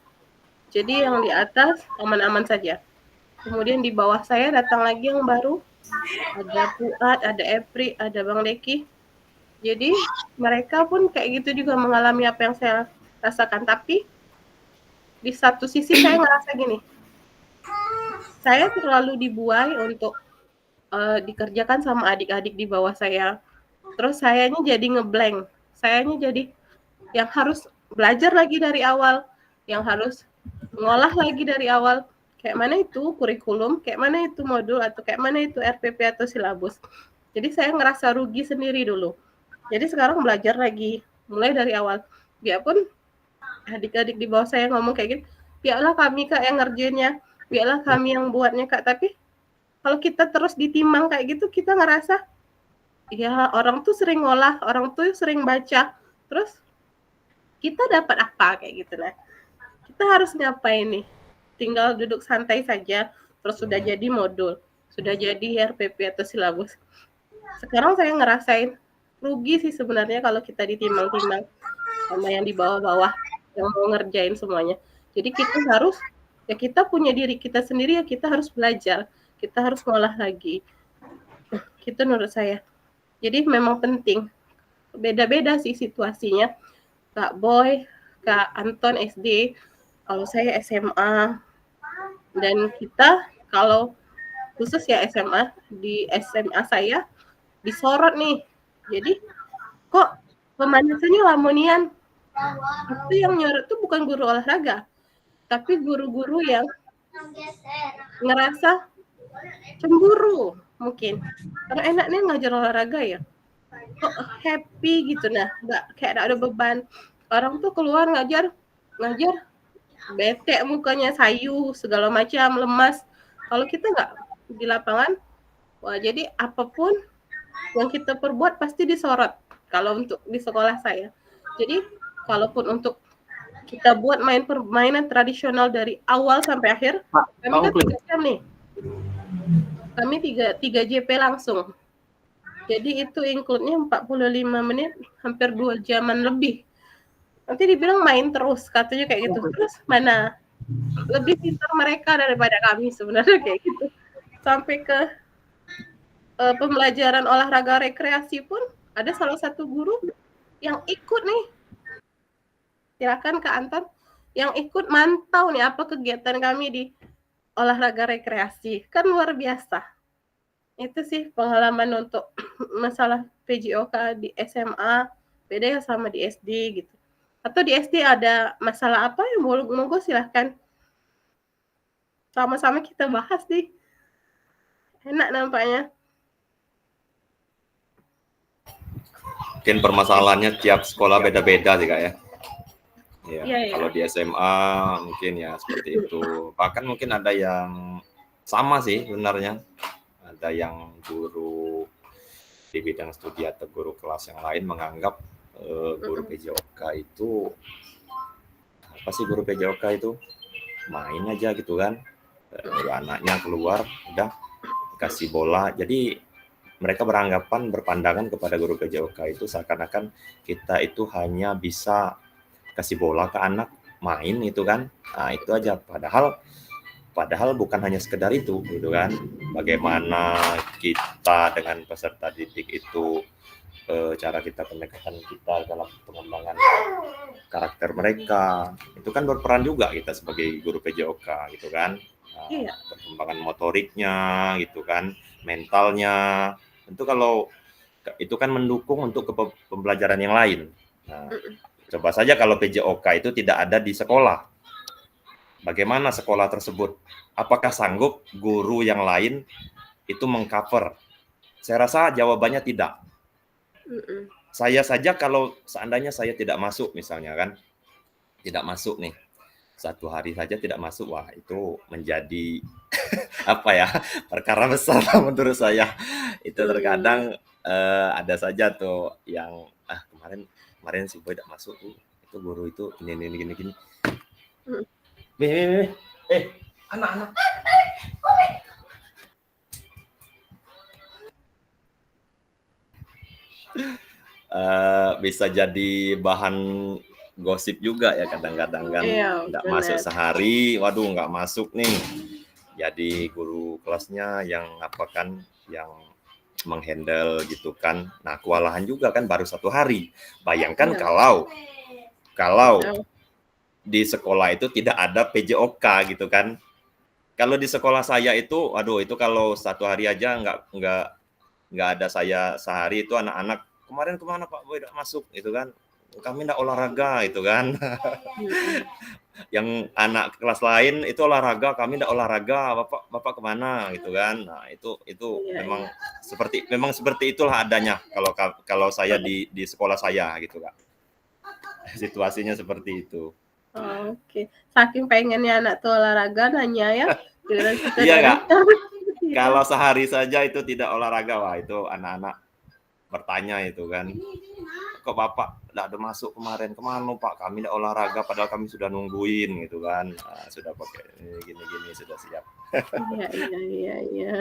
Speaker 1: Jadi yang di atas aman-aman saja. Kemudian di bawah saya datang lagi yang baru. Ada Fuad, ada Epri, ada Bang Deki. Jadi mereka pun kayak gitu juga mengalami apa yang saya rasakan. Tapi di satu sisi saya ngerasa gini, saya terlalu dibuai untuk dikerjakan sama adik-adik di bawah saya. Terus sayanya jadi ngeblank. Sayanya jadi yang harus belajar lagi dari awal, yang harus ngolah lagi dari awal. Kayak mana itu kurikulum, kayak mana itu modul, atau kayak mana itu RPP atau silabus. Jadi saya ngerasa rugi sendiri dulu. Jadi sekarang belajar lagi, mulai dari awal. Biarpun adik-adik di bawah saya ngomong kayak gitu, biarlah kami Kak yang ngerjainnya, biarlah kami yang buatnya Kak. Tapi kalau kita terus ditimang kayak gitu, kita ngerasa, ya orang tuh sering ngolah, orang tuh sering baca, terus kita dapat apa kayak gitu. Nah, kita harus ngapain nih? Tinggal duduk santai saja, terus sudah jadi modul, sudah jadi RPP atau silabus. Sekarang saya ngerasain rugi sih sebenarnya kalau kita ditimang-timang sama yang di bawah-bawah yang mau ngerjain semuanya. Jadi kita harus, ya kita punya diri kita sendiri, ya kita harus belajar, kita harus ngolah lagi. Gitu menurut saya. Jadi memang penting. Beda-beda sih situasinya. Kak Boy, Kak Anton SD, kalau saya SMA, dan kita kalau khusus ya SMA, di SMA saya disorot nih. Jadi kok pemanasannya lamonian? Itu yang nyorot tuh bukan guru olahraga, tapi guru-guru yang ngerasa cemburu mungkin. Karena enaknya ngajar olahraga ya. Kok happy gitu, nah nggak kayak ada beban. Orang tuh keluar ngajar bete mukanya, sayu segala macam, lemas. Kalau kita nggak di lapangan, wah jadi apapun yang kita perbuat pasti disorot. Kalau untuk di sekolah saya, jadi kalaupun untuk kita buat permainan tradisional dari awal sampai akhir, kami kan 3 jam nih, kami 3 JP langsung. Jadi itu include-nya 45 menit, hampir 2 jaman lebih. Nanti dibilang main terus, katanya kayak gitu. Terus mana lebih pintar mereka daripada kami sebenarnya kayak gitu. Sampai ke pembelajaran olahraga rekreasi pun ada salah satu guru yang ikut nih. Silakan Kak Anton, yang ikut mantau nih apa kegiatan kami di olahraga rekreasi. Kan luar biasa. Itu sih pengalaman untuk masalah PJOK di SMA, beda ya sama di SD gitu. Atau di SD ada masalah apa yang monggo silahkan. Sama-sama kita bahas nih. Enak nampaknya.
Speaker 3: Mungkin permasalahannya tiap sekolah beda-beda sih Kak ya. Ya,
Speaker 1: Iya, iya.
Speaker 3: kalau di SMA mungkin ya seperti itu. Bahkan mungkin ada yang sama sih sebenarnya. Ada yang guru di bidang studi atau guru kelas yang lain menganggap guru PJOK itu apa sih, guru PJOK itu main aja gitu kan. Anaknya keluar udah kasih bola. Jadi mereka berpandangan kepada guru PJOK itu seakan-akan kita itu hanya bisa kasih bola ke anak main itu kan. Nah, itu aja, padahal bukan hanya sekedar itu gitu kan. Bagaimana kita dengan peserta didik itu cara kita, pendekatan kita dalam pengembangan karakter mereka itu kan berperan juga kita sebagai guru PJOK gitu kan.
Speaker 1: Iya.
Speaker 3: Perkembangan motoriknya gitu kan, mentalnya tentu kalau itu kan mendukung untuk pembelajaran yang lain. Nah, coba saja kalau PJOK itu tidak ada di sekolah, bagaimana sekolah tersebut? Apakah sanggup guru yang lain itu mengcover? Saya rasa jawabannya tidak. Saya saja kalau seandainya saya tidak masuk misalnya kan, tidak masuk nih, 1 hari saja tidak masuk, wah itu menjadi apa ya, perkara besar menurut saya. Itu terkadang ada saja tuh yang kemarin si Boy tidak masuk tuh, itu guru itu gini. Anak-anak. Bisa jadi bahan gosip juga ya kadang-kadang kan.
Speaker 1: Iya,
Speaker 3: Nggak
Speaker 1: benar.
Speaker 3: masuk sehari, waduh nggak masuk nih. Jadi guru kelasnya yang yang menghandle gitu kan. Nah, kewalahan juga kan baru 1 hari. Bayangkan kalau di sekolah itu tidak ada PJOK gitu kan. Kalau di sekolah saya itu, waduh itu kalau 1 hari aja nggak ada saya sehari, itu anak-anak kemarin kemana Pak Boy tidak masuk itu kan, kami tidak olahraga itu kan. Yang anak kelas lain itu olahraga, kami tidak olahraga, bapak kemana gitu kan. Nah itu memang seperti itulah adanya kalau saya di sekolah saya gitu Kak. Situasinya seperti itu.
Speaker 1: Oke. Saking pengennya anak tuh olahraga nanya ya.
Speaker 3: Iya Kak. Kalau sehari saja itu tidak olahraga, wah itu anak-anak bertanya itu kan, kok bapak tidak ada masuk kemarin, kemana Pak, kami tidak olahraga padahal kami sudah nungguin gitu kan. Nah, sudah pakai gini sudah siap.
Speaker 1: Iya.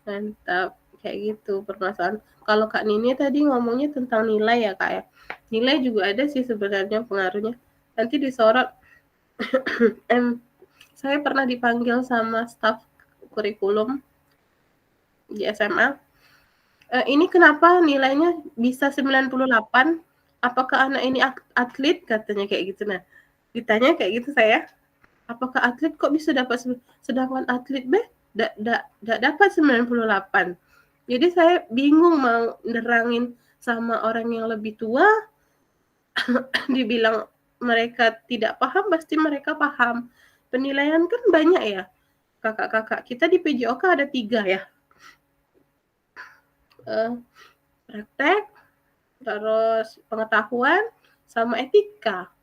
Speaker 1: Mantap, kayak gitu permasalahan. Kalau Kak Nini tadi ngomongnya tentang nilai ya Kak ya. Nilai juga ada sih sebenarnya pengaruhnya. Nanti disorot. Saya pernah dipanggil sama staf kurikulum di SMA. Ini kenapa nilainya bisa 98? Apakah anak ini atlet? Katanya kayak gitu. Nah, ditanya kayak gitu saya, apakah atlet kok bisa dapat, sedangkan atlet B tidak dapat 98. Jadi saya bingung mau nerangin sama orang yang lebih tua. Dibilang mereka tidak paham, pasti mereka paham. Penilaian kan banyak ya. Kakak-kakak kita di PJOK ada 3 ya. Praktek, terus pengetahuan, sama etika.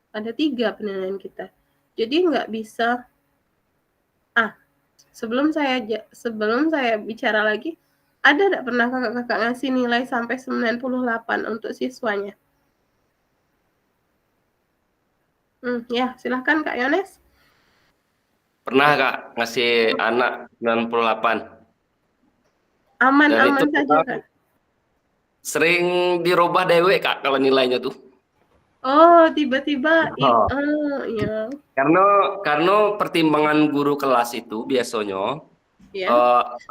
Speaker 1: Ada 3 penilaian kita. Jadi nggak bisa. Sebelum saya bicara lagi, ada nggak pernah kakak-kakak ngasih nilai sampai 98 untuk siswanya? Ya, silahkan Kak Yones.
Speaker 7: Pernah Kak ngasih anak 98.
Speaker 1: Aman
Speaker 7: Dan itu
Speaker 1: saja Kak.
Speaker 7: Sering dirubah dewek Kak kalau nilainya tuh.
Speaker 1: Oh, tiba-tiba ya.
Speaker 7: Karena pertimbangan guru kelas itu biasanya
Speaker 1: Ya.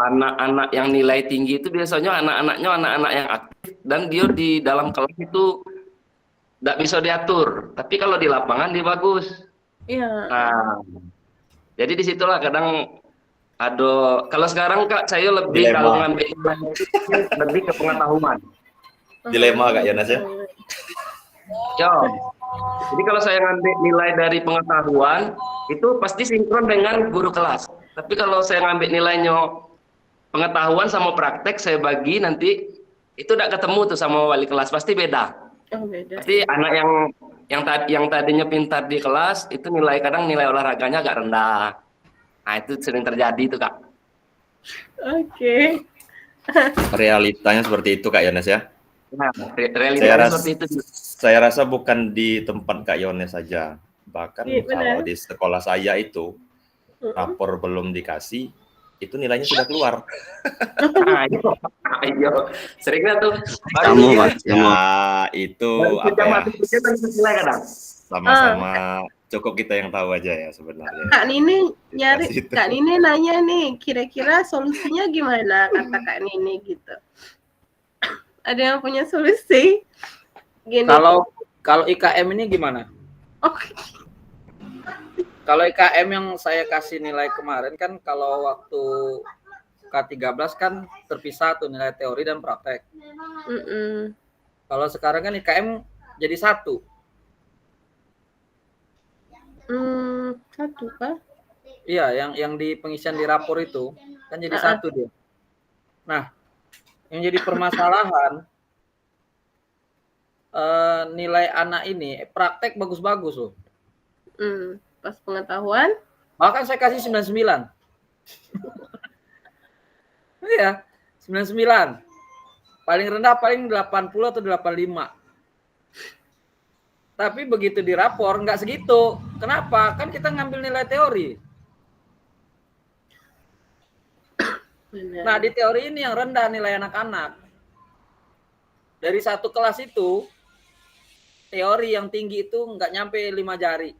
Speaker 7: anak-anak yang nilai tinggi itu biasanya anak-anaknya anak-anak yang aktif dan dia di dalam kelas itu tidak bisa diatur. Tapi kalau di lapangan dia bagus.
Speaker 1: Iya.
Speaker 7: Nah, jadi disitulah kadang ada. Kalau sekarang Kak, saya lebih
Speaker 3: Dilema.
Speaker 7: kalau ngambil lebih ke pengetahuan.
Speaker 3: Dilema Kak Yones ya.
Speaker 7: Ya. Jadi kalau saya ngambil nilai dari pengetahuan itu pasti sinkron dengan guru kelas. Tapi kalau saya ngambil nilainya pengetahuan sama praktek saya bagi nanti itu tidak ketemu tuh sama wali kelas, pasti beda.
Speaker 1: Oh, beda.
Speaker 7: Pasti anak yang tadinya pintar di kelas itu kadang nilai olahraganya agak rendah. Nah, itu sering terjadi tuh, Kak.
Speaker 1: Oke.
Speaker 3: Realitanya seperti itu Kak Yones ya.
Speaker 7: Nah, realitanya seperti itu.
Speaker 3: Saya rasa bukan di tempat Kak Yones saja. Bahkan
Speaker 1: Iya,
Speaker 3: kalau
Speaker 1: benar.
Speaker 3: di sekolah saya itu rapor belum dikasih, itu nilainya sudah keluar.
Speaker 7: Ayo. Seringnya tuh
Speaker 2: Kamu, Mas.
Speaker 3: Ya, itu apa ya?
Speaker 7: Nilai kadang.
Speaker 3: Sama-sama cukup kita yang tahu aja ya sebenarnya.
Speaker 1: Kak Nini nyari,
Speaker 3: Situ.
Speaker 1: Kak Nini nanya nih, kira-kira solusinya gimana kata Kak Nini gitu. Ada yang punya solusi? Gini.
Speaker 5: Kalau IKM ini gimana?
Speaker 1: Oh,
Speaker 5: Kalau IKM yang saya kasih nilai kemarin kan kalau waktu K13 kan terpisah tuh nilai teori dan praktek. Kalau sekarang kan IKM jadi satu.
Speaker 1: Satu kah?
Speaker 5: Iya, yang di pengisian di rapor itu kan jadi satu dia. Nah, yang jadi permasalahan nilai anak ini praktek bagus-bagus loh.
Speaker 1: Pas pengetahuan?
Speaker 5: Bahkan saya kasih 99. Iya, 99. Paling rendah paling 80 atau 85. Tapi begitu di rapor nggak segitu. Kenapa? Kan kita ngambil nilai teori.
Speaker 1: Benar.
Speaker 5: Nah, di teori ini yang rendah nilai anak-anak. Dari satu kelas itu, teori yang tinggi itu nggak nyampe 5 jari.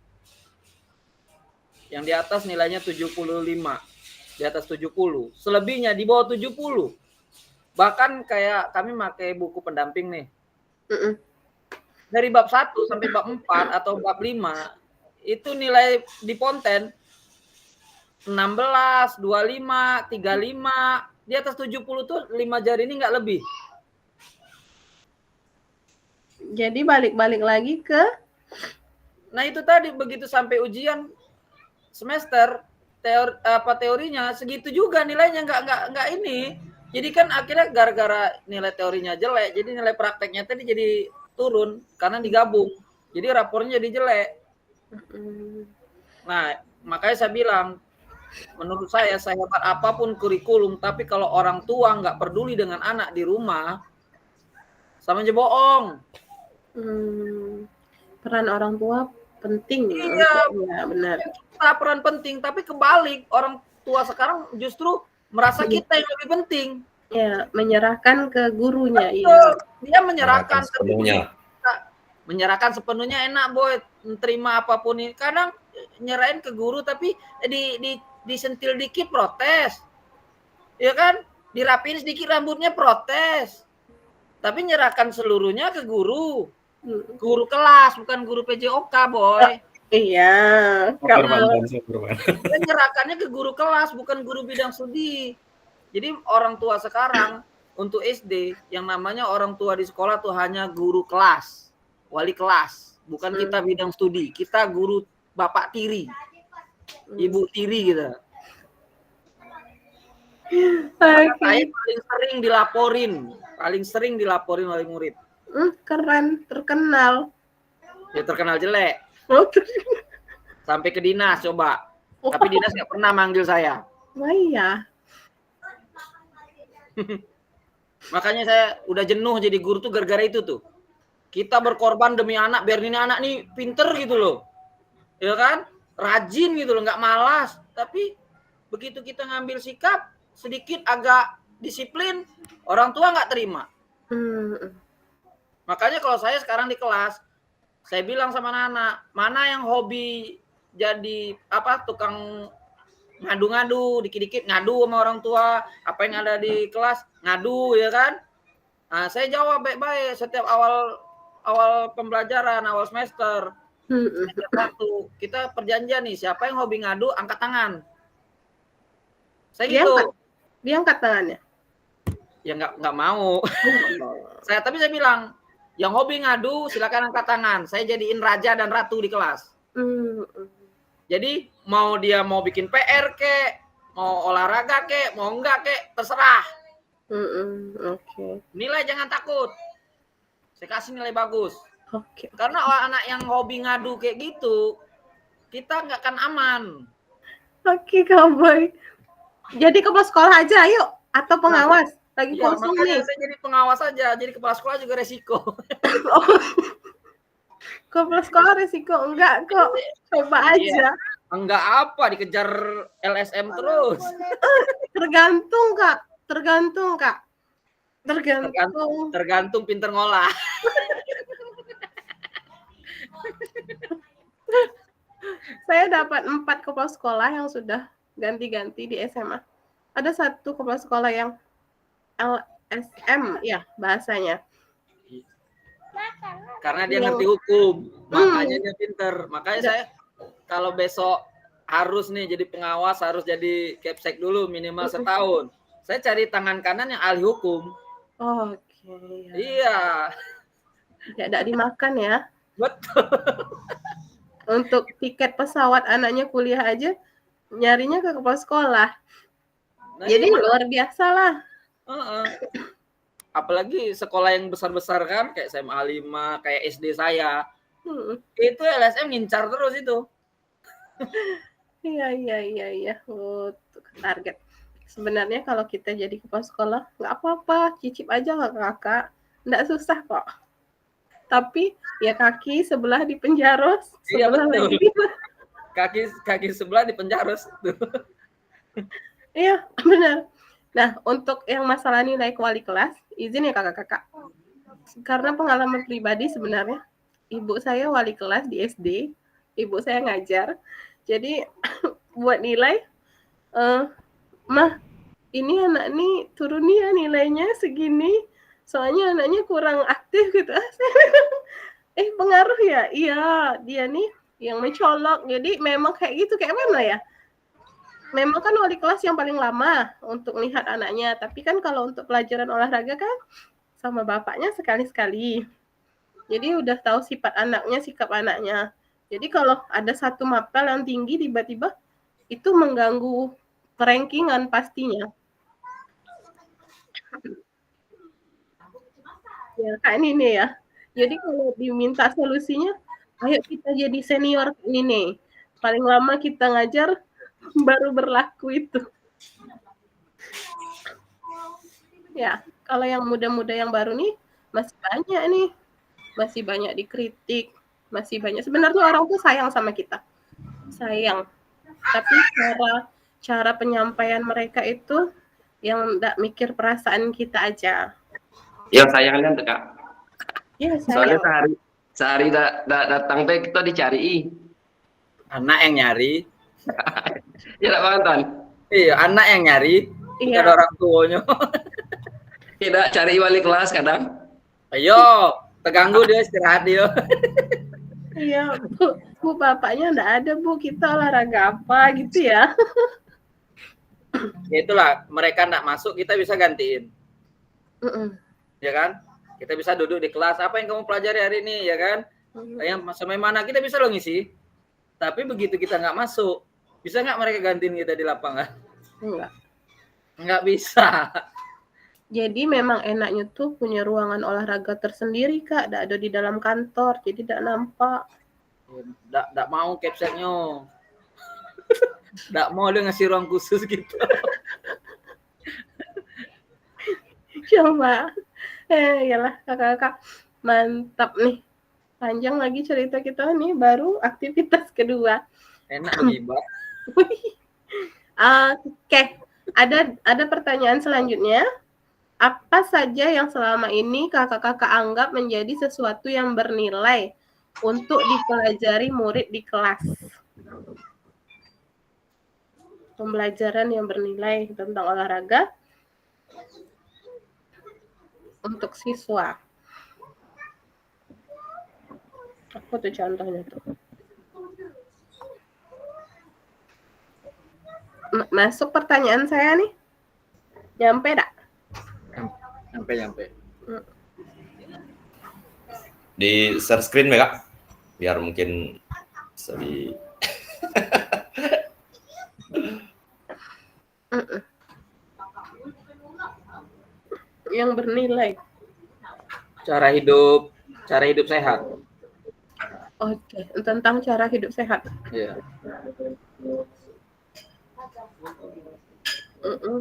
Speaker 5: Yang di atas nilainya 75. Di atas 70. Selebihnya di bawah 70. Bahkan kayak kami pakai buku pendamping nih. Dari bab 1 sampai bab 4 atau bab 5, itu nilai di Ponten 16, 25, 35, di atas 70 tuh 5 jari ini nggak lebih.
Speaker 1: Jadi balik-balik lagi ke?
Speaker 5: Nah itu tadi begitu sampai ujian semester teorinya segitu juga nilainya nggak ini. Jadi kan akhirnya gara-gara nilai teorinya jelek, jadi nilai prakteknya tadi jadi turun karena digabung. Jadi rapornya jadi jelek. Nah makanya saya bilang, menurut saya hebat apapun kurikulum, tapi kalau orang tua nggak peduli dengan anak di rumah, sama aja bohong.
Speaker 1: Peran orang tua penting.
Speaker 5: Iya,
Speaker 1: ya, benar.
Speaker 5: Kita peran penting, tapi kebalik orang tua sekarang justru merasa kita yang lebih penting.
Speaker 1: Ya, menyerahkan ke gurunya.
Speaker 5: Iya. Dia menyerahkan
Speaker 3: sepenuhnya.
Speaker 5: Menyerahkan sepenuhnya enak boy, terima apapun ini. Kadang nyerahin ke guru tapi disentil dikit protes. Ya kan? Dirapiin sedikit rambutnya protes. Tapi nyerahkan seluruhnya ke guru. Guru kelas, bukan guru PJOK, boy.
Speaker 1: Iya.
Speaker 5: Dan nyerahkannya ke guru kelas, bukan guru bidang studi. Jadi orang tua sekarang untuk SD, yang namanya orang tua di sekolah tuh hanya guru kelas, wali kelas. Bukan kita bidang studi, kita guru bapak tiri, ibu tiri gitu. Saya paling sering dilaporin oleh murid.
Speaker 1: Keren, terkenal.
Speaker 5: Ya terkenal jelek. Sampai ke dinas coba. Tapi dinas nggak pernah manggil saya.
Speaker 1: Wah iya.
Speaker 5: Makanya saya udah jenuh jadi guru tuh gara-gara itu tuh. Kita berkorban demi anak, biar ini anak nih pinter gitu loh. Ya kan? Rajin gitu loh, nggak malas. Tapi begitu kita ngambil sikap sedikit agak disiplin, orang tua nggak terima. Makanya kalau saya sekarang di kelas, saya bilang sama anak, mana yang hobi jadi tukang ngadu-ngadu, dikit-dikit ngadu sama orang tua, apa yang ada di kelas ngadu ya kan. Nah, saya jawab baik-baik setiap awal pembelajaran, awal semester. Setiap waktu kita perjanjian nih, siapa yang hobi ngadu angkat tangan. Saya gitu.
Speaker 1: Dia angkat tangannya.
Speaker 5: Ya nggak mau. Tapi saya bilang, yang hobi ngadu silakan angkat tangan. Saya jadiin raja dan ratu di kelas. Jadi mau dia mau bikin PR kek, mau olahraga kek, mau enggak kek, terserah.
Speaker 1: Oke.
Speaker 5: Nilai jangan takut. Saya kasih nilai bagus.
Speaker 1: Oke.
Speaker 5: Karena anak yang hobi ngadu kayak gitu, kita nggak akan aman.
Speaker 1: Oke, Cowboy. Jadi kepala sekolah aja, ayo. Atau pengawas. Lagi
Speaker 5: Ya,
Speaker 1: kosong
Speaker 5: makanya
Speaker 1: nih.
Speaker 5: saya jadi pengawas aja. Jadi kepala sekolah juga resiko.
Speaker 1: Kepala sekolah resiko. Enggak kok. Coba aja.
Speaker 5: Enggak apa, dikejar LSM terus.
Speaker 1: Tergantung, Kak. Tergantung.
Speaker 5: Tergantung pinter ngolah.
Speaker 1: Saya dapat 4 kepala sekolah yang sudah ganti-ganti di SMA. Ada satu kepala sekolah yang LSM ya bahasanya.
Speaker 5: Karena dia ngerti hukum, makanya dia pinter. Makanya saya kalau besok harus nih jadi pengawas, harus jadi kepsek dulu minimal setahun. Saya cari tangan kanan yang ahli hukum.
Speaker 1: Oke.
Speaker 5: Iya.
Speaker 1: Tidak dimakan ya.
Speaker 5: Betul.
Speaker 1: Untuk tiket pesawat anaknya kuliah aja nyarinya ke kepala sekolah.
Speaker 5: Nah,
Speaker 1: jadi luar biasa lah.
Speaker 5: Apalagi sekolah yang besar-besar kan, kayak SMA 5, kayak SD saya. Itu LSM ngincar terus itu.
Speaker 1: Iya. Untuk target. Sebenarnya kalau kita jadi kepala sekolah nggak apa-apa, cicip aja kakak. Nggak susah kok. Tapi ya kaki sebelah di penjaros, sebelah lagi.
Speaker 5: Kaki sebelah di penjaros.
Speaker 1: Iya, benar. Nah, untuk yang masalah nilai wali kelas, izin ya kakak-kakak. Karena pengalaman pribadi sebenarnya, ibu saya wali kelas di SD, ibu saya ngajar. Jadi buat nilai, mah ini anak nih turun ya nilainya segini. Soalnya anaknya kurang aktif gitu. Pengaruh ya? Iya, dia nih yang mencolok. Jadi memang kayak gitu, kayak mana ya? Memang kan wali kelas yang paling lama untuk melihat anaknya. Tapi kan kalau untuk pelajaran olahraga kan sama bapaknya sekali-sekali. Jadi udah tahu sifat anaknya, sikap anaknya. Jadi kalau ada satu mapel yang tinggi tiba-tiba itu mengganggu rankingan pastinya. Ya kan ini ya. Jadi kalau diminta solusinya, ayo kita jadi senior ini nih. Paling lama kita ngajar baru berlaku itu. Ya, kalau yang muda-muda yang baru nih masih banyak nih. Masih banyak dikritik, masih banyak. Sebenarnya orang tuh sayang sama kita. Sayang. Tapi cara penyampaian mereka itu yang enggak mikir perasaan kita aja.
Speaker 7: Ya sayangnya tuh Kak.
Speaker 1: Ya,
Speaker 7: soalnya sehari datang teh kita dicari.
Speaker 5: Anak yang nyari.
Speaker 7: Ya Pak Anton.
Speaker 5: Iya, anak yang nyari. Iya. Ada orang tuanya.
Speaker 7: Tidak cari wali kelas kadang.
Speaker 5: Ayo, terganggu dia istirahat dia.
Speaker 1: Iya, Bu bapaknya enggak ada Bu, kita olahraga apa gitu ya.
Speaker 5: Ya itulah, mereka enggak masuk, kita bisa gantiin. Ya kan? Kita bisa duduk di kelas, apa yang kamu pelajari hari ini, ya kan? Yang sampai mana kita bisa lo ngisi. Tapi begitu kita nggak masuk, bisa nggak mereka gantiin kita di lapangan? Nggak bisa.
Speaker 1: Jadi memang enaknya tuh punya ruangan olahraga tersendiri Kak, nggak ada di dalam kantor, jadi nggak nampak.
Speaker 5: Nggak mau capseknya. Nggak mau dia ngasih ruang khusus gitu.
Speaker 1: Coba. Iyalah kakak-kakak, mantap nih. Panjang lagi cerita kita nih, baru aktivitas kedua.
Speaker 5: Enak begibah.
Speaker 1: Oke, ada pertanyaan selanjutnya. Apa saja yang selama ini kakak-kakak anggap menjadi sesuatu yang bernilai untuk dipelajari murid di kelas? pembelajaran yang bernilai tentang olahraga untuk siswa. Apa tuh contohnya tuh? Masuk pertanyaan saya nih? Nyampe dak?
Speaker 5: Nyampe.
Speaker 3: Di share screen ya Kak, biar mungkin bisa di
Speaker 1: Yang bernilai.
Speaker 5: Cara hidup sehat.
Speaker 1: Oke, tentang cara hidup sehat.
Speaker 5: Iya.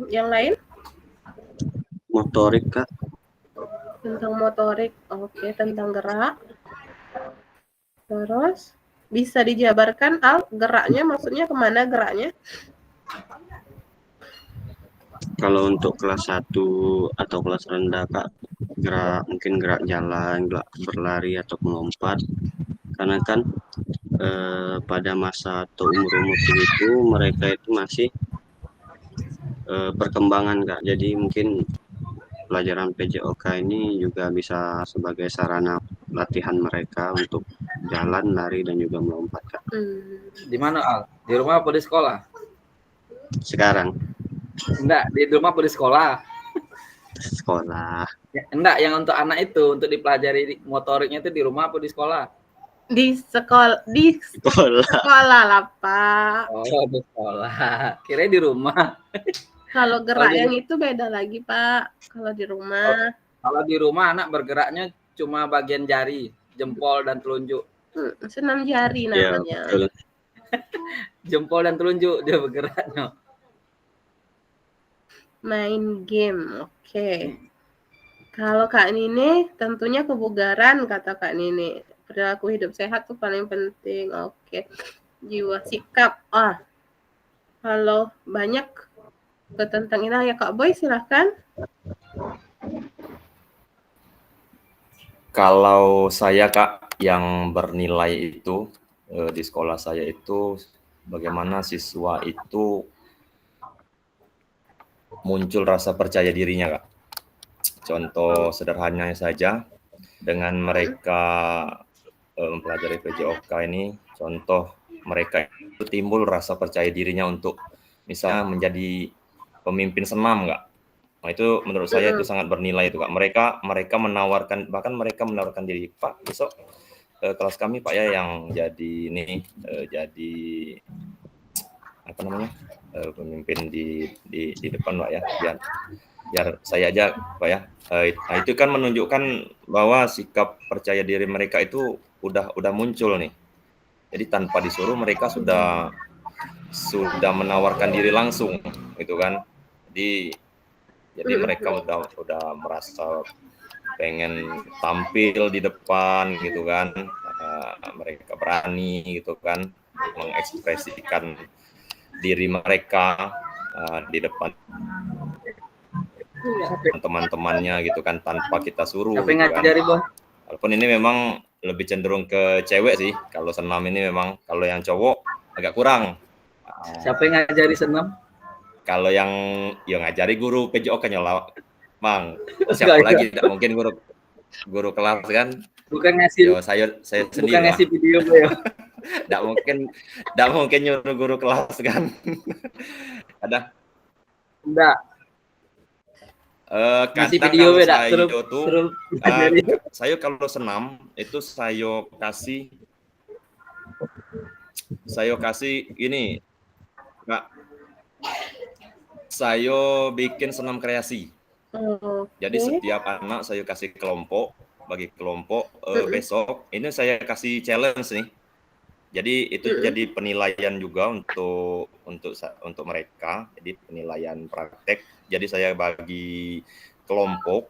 Speaker 1: Yang lain?
Speaker 2: Motorik, Kak.
Speaker 1: Tentang motorik. Oke, tentang gerak. Terus bisa dijabarkan Al, geraknya maksudnya kemana geraknya?
Speaker 2: Kalau untuk kelas 1 atau kelas rendah, Kak, mungkin gerak jalan, gerak berlari atau melompat. Karena kan pada masa atau umur-umur segitu mereka itu masih perkembangan, Kak. Jadi mungkin pelajaran PJOK ini juga bisa sebagai sarana latihan mereka untuk jalan, lari, dan juga melompat, Kak.
Speaker 5: Di mana, Al? Di rumah apa di sekolah?
Speaker 2: Sekarang?
Speaker 5: Enggak, di rumah apa di sekolah?
Speaker 2: Sekolah.
Speaker 5: Ya, enggak, yang untuk anak itu, untuk dipelajari motoriknya itu di rumah apa di sekolah?
Speaker 1: Di sekolah lah, Pak.
Speaker 5: Oh, di sekolah. Kira di rumah.
Speaker 1: Kalau gerak yang itu beda lagi, Pak. Kalau di rumah.
Speaker 5: Kalau di rumah anak bergeraknya cuma bagian jari, jempol dan telunjuk.
Speaker 1: Senam jari namanya.
Speaker 2: Ya,
Speaker 5: Jempol dan telunjuk dia bergeraknya.
Speaker 1: Main game, oke. Kalau Kak Nini, tentunya kebugaran, kata Kak Nini. Perilaku hidup sehat tuh paling penting, oke. Jiwa sikap, kalau banyak tentang ini ya Kak Boy, silahkan.
Speaker 3: Kalau saya Kak, yang bernilai itu di sekolah saya itu bagaimana siswa itu muncul rasa percaya dirinya Kak. Contoh sederhananya saja, dengan mereka mempelajari PJOK ini, contoh mereka itu timbul rasa percaya dirinya untuk misalnya menjadi pemimpin senam Kak. Nah itu menurut saya itu sangat bernilai itu Kak. Mereka menawarkan, bahkan mereka menawarkan diri, Pak besok kelas kami Pak ya yang jadi ini jadi apa namanya pemimpin di depan Pak ya, biar saya aja Pak ya. Nah, itu kan menunjukkan bahwa sikap percaya diri mereka itu udah muncul nih. Jadi tanpa disuruh mereka sudah menawarkan diri langsung gitu kan. Jadi mereka udah merasa pengen tampil di depan gitu kan. Mereka berani gitu kan mengekspresikan diri mereka di depan teman-temannya gitu kan tanpa kita suruh gitu kan. Walaupun ini memang lebih cenderung ke cewek sih kalau senam ini, memang kalau yang cowok agak kurang.
Speaker 5: Siapa yang ngajari senam?
Speaker 3: Kalau yang ngajari guru PJOK nyolak, Bang. Siapa lagi? Tidak mungkin guru kelas kan?
Speaker 5: Bukan ngasih.
Speaker 3: Saya sendiri.
Speaker 5: Bukan ngasih video ya.
Speaker 3: Tidak mungkin nyuruh guru kelas kan? Ada?
Speaker 5: Enggak.
Speaker 3: Ngasih
Speaker 5: video
Speaker 3: beda.
Speaker 5: Saya
Speaker 3: kalau senam itu saya kasih ini, Kak. Saya bikin senam kreasi. Jadi setiap anak saya kasih kelompok, bagi kelompok besok ini saya kasih challenge nih. Jadi itu jadi penilaian juga untuk mereka. Jadi penilaian praktek. Jadi saya bagi kelompok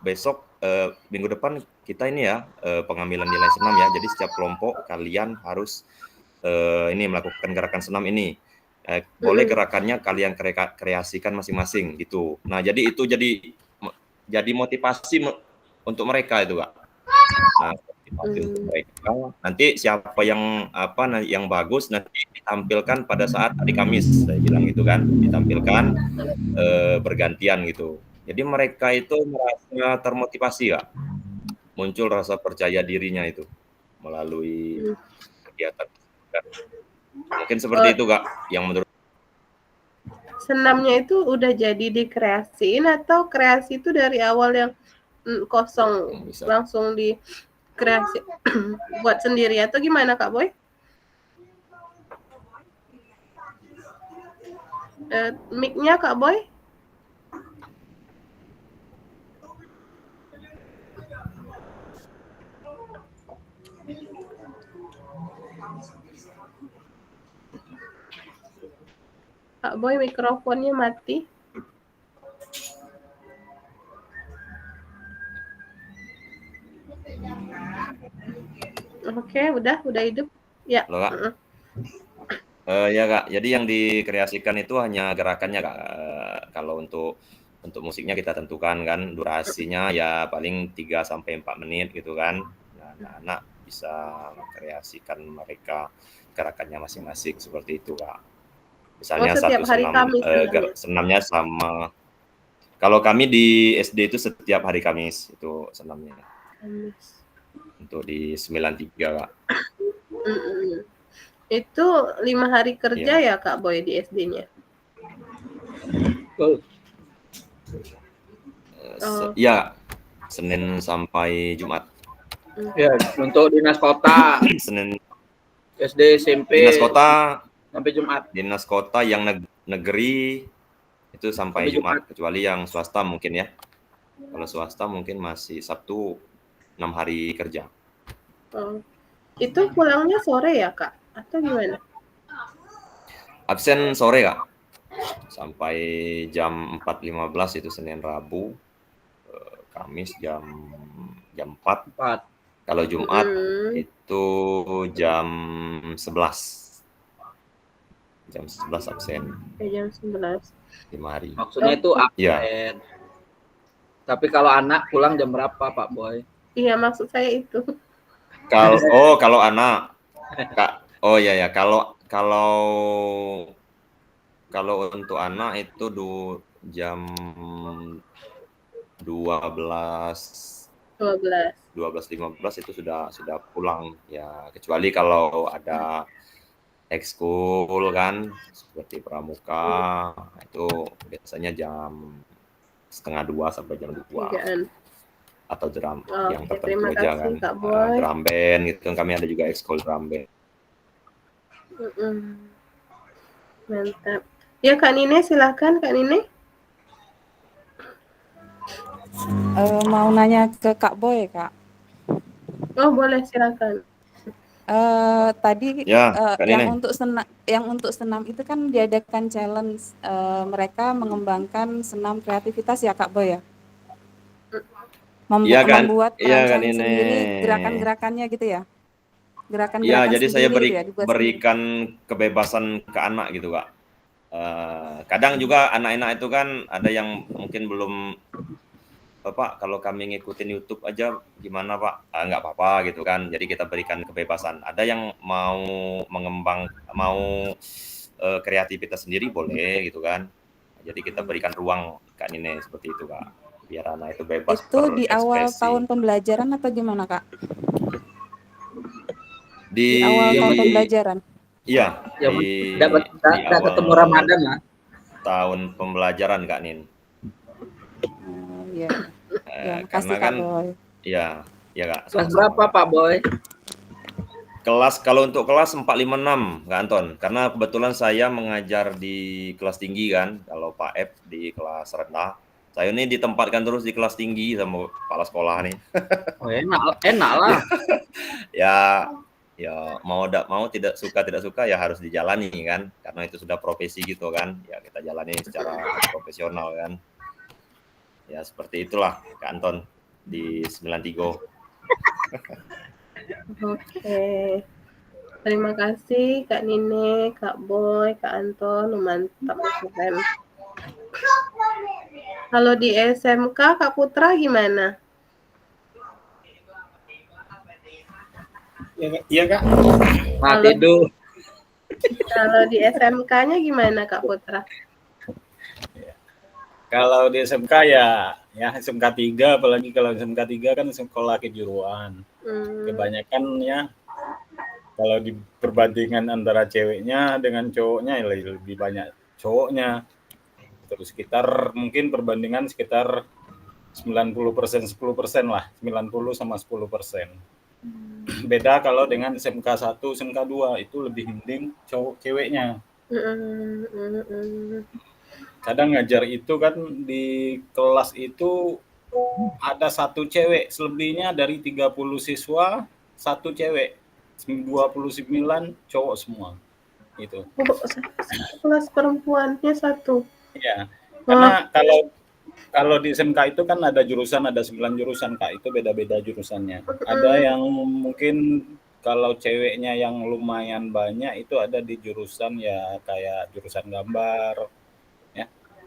Speaker 3: besok minggu depan kita ini ya pengambilan nilai senam ya. Jadi setiap kelompok kalian harus ini melakukan gerakan senam ini. Boleh gerakannya kalian kreasikan masing-masing gitu. Nah, jadi itu jadi motivasi untuk mereka itu, Kak. Nah, dipakai untuk mereka. Nanti siapa yang yang bagus nanti ditampilkan pada saat hari Kamis, saya bilang gitu kan, ditampilkan bergantian gitu. Jadi mereka itu merasa termotivasi ya, muncul rasa percaya dirinya itu melalui kegiatan. Mungkin seperti itu Kak, yang menurut
Speaker 1: Senamnya itu udah jadi dikreasiin atau kreasi itu dari awal yang kosong
Speaker 3: bisa.
Speaker 1: langsung dikreasi buat sendiri atau gimana Kak Boy? Mic-nya Kak Boy? Kak Boy mikrofonnya mati. Oke, udah hidup. Ya.
Speaker 3: Halo, Kak. Ya Kak, jadi yang dikreasikan itu hanya gerakannya Kak. Kalau untuk musiknya kita tentukan kan durasinya ya paling 3 sampai 4 menit gitu kan. Nah, anak-anak bisa mengkreasikan mereka gerakannya masing-masing seperti itu Kak. Misalnya
Speaker 1: setiap
Speaker 3: satu
Speaker 1: hari Kamis
Speaker 3: senamnya sama. Kalau kami di SD itu setiap hari Kamis itu senamnya.
Speaker 1: Kamis.
Speaker 3: Untuk di 93 Kak.
Speaker 1: Itu 5 hari kerja ya Kak Boy di SD-nya?
Speaker 3: Ya, Senin sampai Jumat.
Speaker 5: Ya, untuk dinas kota,
Speaker 3: Senin
Speaker 5: SD, SMP,
Speaker 3: dinas kota
Speaker 5: sampai Jumat.
Speaker 3: Dinas kota yang negeri itu sampai Jumat, kecuali yang swasta mungkin ya. Kalau swasta mungkin masih Sabtu 6 hari kerja.
Speaker 1: Itu pulangnya sore ya Kak? Atau gimana?
Speaker 3: Absen sore Kak. Sampai jam 4.15 itu Senin Rabu. Kamis jam 4. Kalau Jumat itu jam 11. Jam 11 absen.
Speaker 1: Jam 11.
Speaker 3: 5 hari.
Speaker 5: Maksudnya itu absen.
Speaker 3: Ya.
Speaker 5: Tapi kalau anak pulang jam berapa Pak Boy?
Speaker 1: Iya, maksud saya itu.
Speaker 3: Kalau anak Kak, ya kalau untuk anak itu jam 12.15 itu sudah pulang ya, kecuali kalau ada ekskul kan seperti pramuka itu biasanya jam 1:30 sampai jam 2 atau drum yang tertentu aja kan, drum band gitu, kami ada juga ekskul drum band.
Speaker 1: Mantap. Ya Kak Nine, silakan Kak Nine.
Speaker 4: Mau nanya ke Kak Boy Kak.
Speaker 1: Oh boleh, silakan.
Speaker 4: Tadi yang untuk senam itu kan diadakan challenge, mereka mengembangkan senam kreativitas ya Kak Boy ya? Membuat perancang sendiri gerakan-gerakannya gitu ya? Gerakan-gerakan
Speaker 3: jadi saya
Speaker 4: sendiri.
Speaker 3: berikan kebebasan ke anak gitu Kak. Kadang juga anak-anak itu kan ada yang mungkin belum, Pak kalau kami ngikutin YouTube aja gimana Pak? Nggak apa-apa gitu kan. Jadi kita berikan kebebasan. Ada yang mau kreativitas sendiri boleh gitu kan. Jadi kita berikan ruang Kak Nine seperti itu Kak. Biar anak itu bebas
Speaker 4: itu di awal tahun pembelajaran atau gimana Kak? Di awal tahun pembelajaran?
Speaker 3: Iya,
Speaker 5: dapat ketemu Ramadan lah.
Speaker 3: Tahun pembelajaran Kak Nin.
Speaker 4: Iya.
Speaker 3: Karena kan iya Kak.
Speaker 5: Kelas berapa Pak Boy?
Speaker 3: Kalau untuk kelas 456 Kak Anton, karena kebetulan saya mengajar di kelas tinggi kan. Kalau Pak F di kelas rendah, saya ini ditempatkan terus di kelas tinggi sama kepala sekolah nih.
Speaker 5: Oh, enak lah.
Speaker 3: Ya mau tidak suka ya harus dijalani kan, karena itu sudah profesi gitu kan. Ya kita jalani secara profesional kan. Ya seperti itulah Kak Anton di 93.
Speaker 1: Oke. Terima kasih Kak Nine, Kak Boy, Kak Anton, mantap keren. Kalau di SMK Kak Putra gimana?
Speaker 6: Iya Kak.
Speaker 5: Mati dulu.
Speaker 1: Kalau di SMK-nya gimana Kak Putra?
Speaker 6: Kalau di SMK ya SMK 3, apalagi kalau SMK 3 kan sekolah kejuruan. Kebanyakan ya kalau di perbandingan antara ceweknya dengan cowoknya ya lebih banyak cowoknya. Terus sekitar mungkin perbandingan sekitar 90% 10% lah, 90 sama 10%. Beda kalau dengan SMK 1, SMK 2 itu lebih mending cowok ceweknya. Kadang ngajar itu kan di kelas itu ada satu cewek, selebihnya dari 30 siswa, satu cewek, 29 cowok semua. Itu.
Speaker 1: Kelas perempuannya satu.
Speaker 6: Iya. Karena kalau di SMK itu kan ada 9 jurusan Kak, itu beda-beda jurusannya. Ada yang mungkin kalau ceweknya yang lumayan banyak itu ada di jurusan ya kayak jurusan gambar, ya,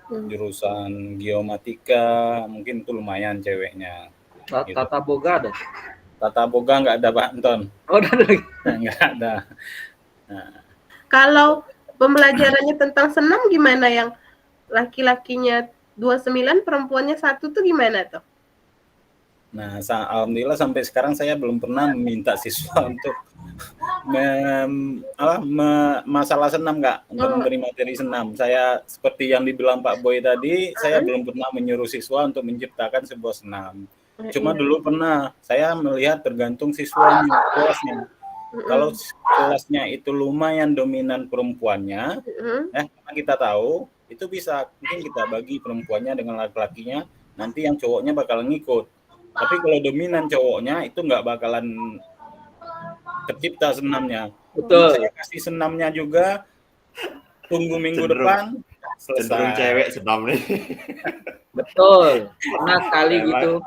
Speaker 6: jurusan geomatika, mungkin itu lumayan ceweknya. Gitu.
Speaker 5: Tata boga ada?
Speaker 6: Tata boga nggak ada Pak Anton.
Speaker 5: Oh, ada lagi?
Speaker 6: Nggak ada. Nah.
Speaker 1: Kalau pembelajarannya tentang senam gimana, yang laki-lakinya 29, perempuannya 1 tuh gimana tuh?
Speaker 6: Nah, alhamdulillah sampai sekarang saya belum pernah meminta siswa untuk masalah senam Kak, untuk memberi materi senam. Saya seperti yang dibilang Pak Boy tadi, saya belum pernah menyuruh siswa untuk menciptakan sebuah senam. Cuma dulu pernah, saya melihat tergantung siswanya, kelasnya. Kalau kelasnya itu lumayan dominan perempuannya, karena kita tahu itu bisa mungkin kita bagi perempuannya dengan laki-lakinya, nanti yang cowoknya bakalan ngikut. Tapi kalau dominan cowoknya itu nggak bakalan tercipta senamnya.
Speaker 5: Betul.
Speaker 6: Saya kasih senamnya juga, tunggu minggu depan selesai.
Speaker 3: Cenderung cewek senam nih.
Speaker 5: Betul. Pernah sekali gitu.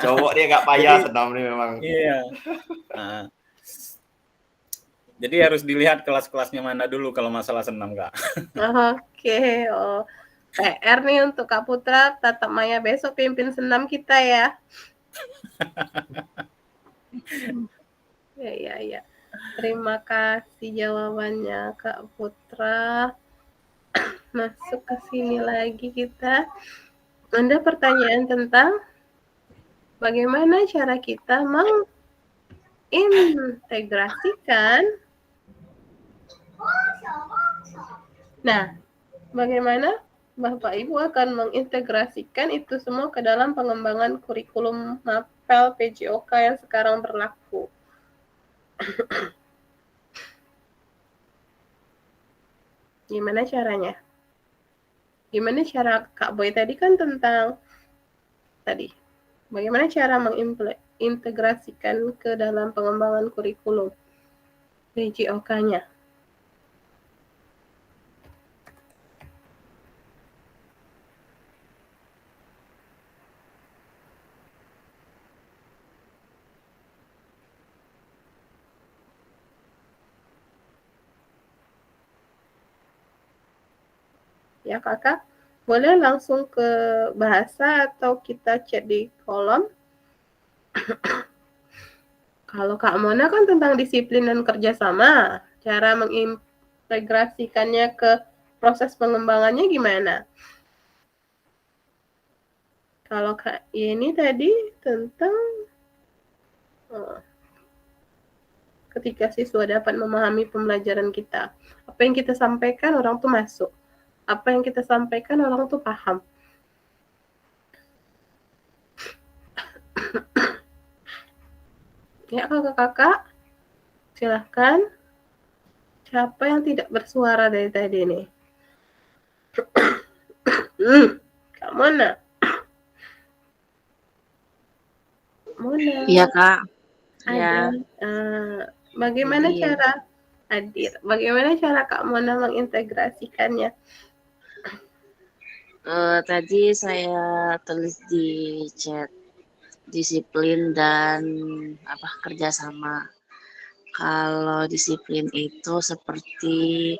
Speaker 3: Cowok dia nggak payah senam nih memang.
Speaker 6: Iya. Nah, jadi harus dilihat kelas-kelasnya mana dulu kalau masalah senam Kak.
Speaker 1: Oke. PR nih untuk Kak Putra, Tatap Maya besok pimpin senam kita ya. Ya. Terima kasih jawabannya Kak Putra. Masuk ke sini lagi kita. Ada pertanyaan tentang bagaimana cara kita mengintegrasikan. Nah, bagaimana Bapak Ibu akan mengintegrasikan itu semua ke dalam pengembangan kurikulum MAPEL PJOK yang sekarang berlaku. Gimana caranya? Gimana cara Kak Boy tadi kan tentang bagaimana cara mengintegrasikan ke dalam pengembangan kurikulum PJOK-nya. Ya Kakak, boleh langsung ke bahasa atau kita chat di kolom. Kalau Kak Mona kan tentang disiplin dan kerjasama, cara mengintegrasikannya ke proses pengembangannya gimana? Kalau Kak Yeni tadi tentang ketika siswa dapat memahami pembelajaran kita, apa yang kita sampaikan orang tuh masuk. Apa yang kita sampaikan orang tuh paham. Ya kakak-kakak, silahkan. Siapa yang tidak bersuara dari tadi nih? Kak Mona. Mona.
Speaker 8: Iya Kak.
Speaker 1: Ya. Bagaimana cara hadir? Bagaimana cara Kak Mona mengintegrasikannya?
Speaker 8: Tadi saya tulis di chat disiplin dan kerjasama. Kalau disiplin itu seperti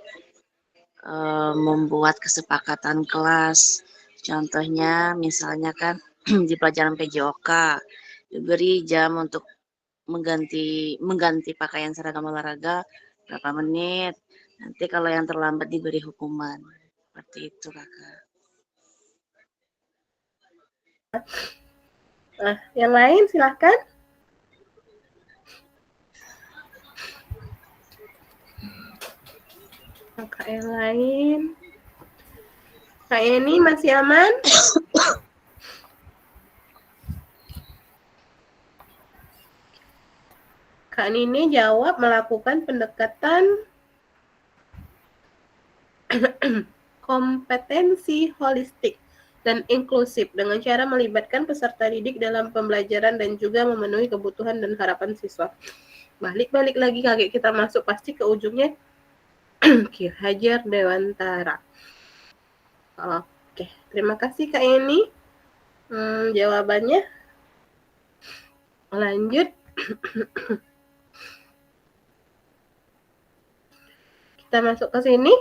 Speaker 8: membuat kesepakatan kelas. Contohnya misalnya kan di pelajaran PJOK diberi jam untuk mengganti pakaian seragam olahraga berapa menit. Nanti kalau yang terlambat diberi hukuman. Seperti itu, Kakak.
Speaker 1: Nah, yang lain silahkan. Kakak yang lain. Kak Eni masih aman? Kak Nini jawab melakukan pendekatan kompetensi holistik dan inklusif dengan cara melibatkan peserta didik dalam pembelajaran dan juga memenuhi kebutuhan dan harapan siswa. Balik lagi kakek kita masuk pasti ke ujungnya Ki Hajar Dewantara. Oke, terima kasih Kak Eni. Jawabannya. Lanjut. Kita masuk ke sini.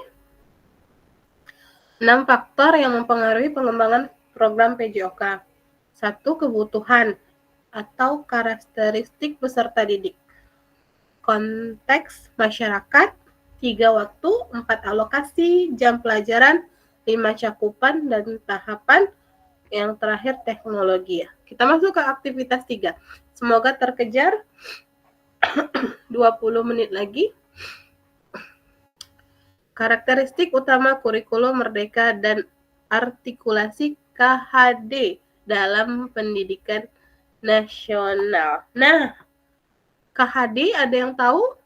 Speaker 1: 6 faktor yang mempengaruhi pengembangan program PJOK. 1. Kebutuhan atau karakteristik peserta didik. Konteks masyarakat. 3 waktu, 4 alokasi, jam pelajaran, 5 cakupan, dan tahapan. Yang terakhir teknologi ya. Kita masuk ke aktivitas 3. Semoga terkejar. 20 menit lagi. Karakteristik utama kurikulum Merdeka dan artikulasi KHD dalam pendidikan nasional. Nah, KHD ada yang tahu?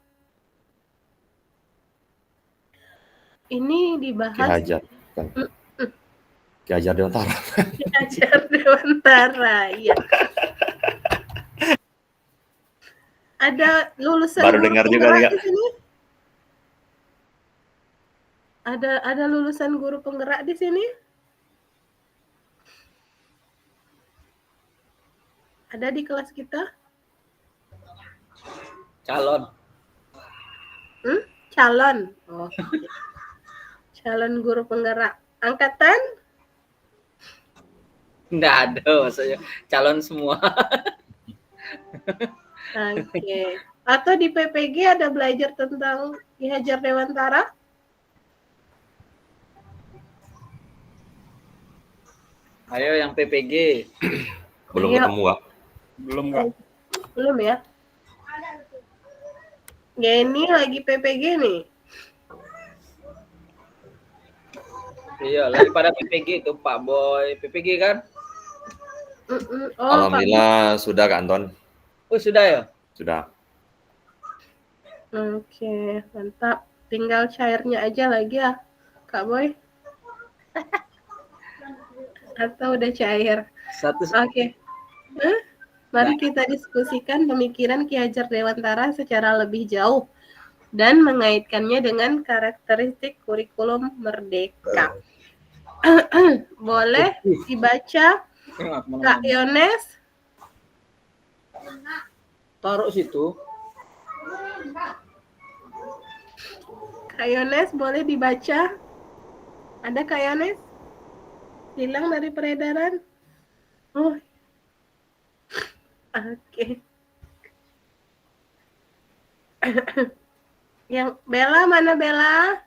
Speaker 1: Ini dibahas.
Speaker 3: Ki Hajar, kan? Ki Hajar Dewantara.
Speaker 1: Ki Hajar Dewantara, iya. Ada lulusan
Speaker 3: Baru
Speaker 1: guru
Speaker 3: dengar juga
Speaker 1: penggerak
Speaker 3: nih, Kak.
Speaker 1: di sini? Ada lulusan guru penggerak di sini? Ada di kelas kita?
Speaker 5: Calon.
Speaker 1: Calon. Oh. Calon guru penggerak. Angkatan?
Speaker 5: Nggak ada maksudnya. Calon semua.
Speaker 1: Oke. Atau di PPG ada belajar tentang Ki Hajar Dewantara?
Speaker 5: Ayo yang PPG.
Speaker 3: Belum
Speaker 1: Ayo.
Speaker 3: ketemu, Kak.
Speaker 6: Belum, Kak.
Speaker 1: Belum ya? Geni lagi PPG nih.
Speaker 5: Iya, lagi pada PPG itu Pak Boy. PPG kan?
Speaker 1: Oh,
Speaker 3: Alhamdulillah sudah, Kak Anton.
Speaker 5: Oh, sudah ya?
Speaker 3: Sudah.
Speaker 1: Oke, mantap. Tinggal cairnya aja lagi ya, Kak Boy. Atau udah cair? Oke. Mari kita diskusikan pemikiran Ki Hajar Dewantara secara lebih jauh dan mengaitkannya dengan karakteristik kurikulum Merdeka. Boleh dibaca Kak Yones?
Speaker 5: Taruh situ.
Speaker 1: Kak Yones boleh dibaca? Ada Kak Yones? Hilang dari peredaran? Oh. Oke. Yang Bella, mana Bella?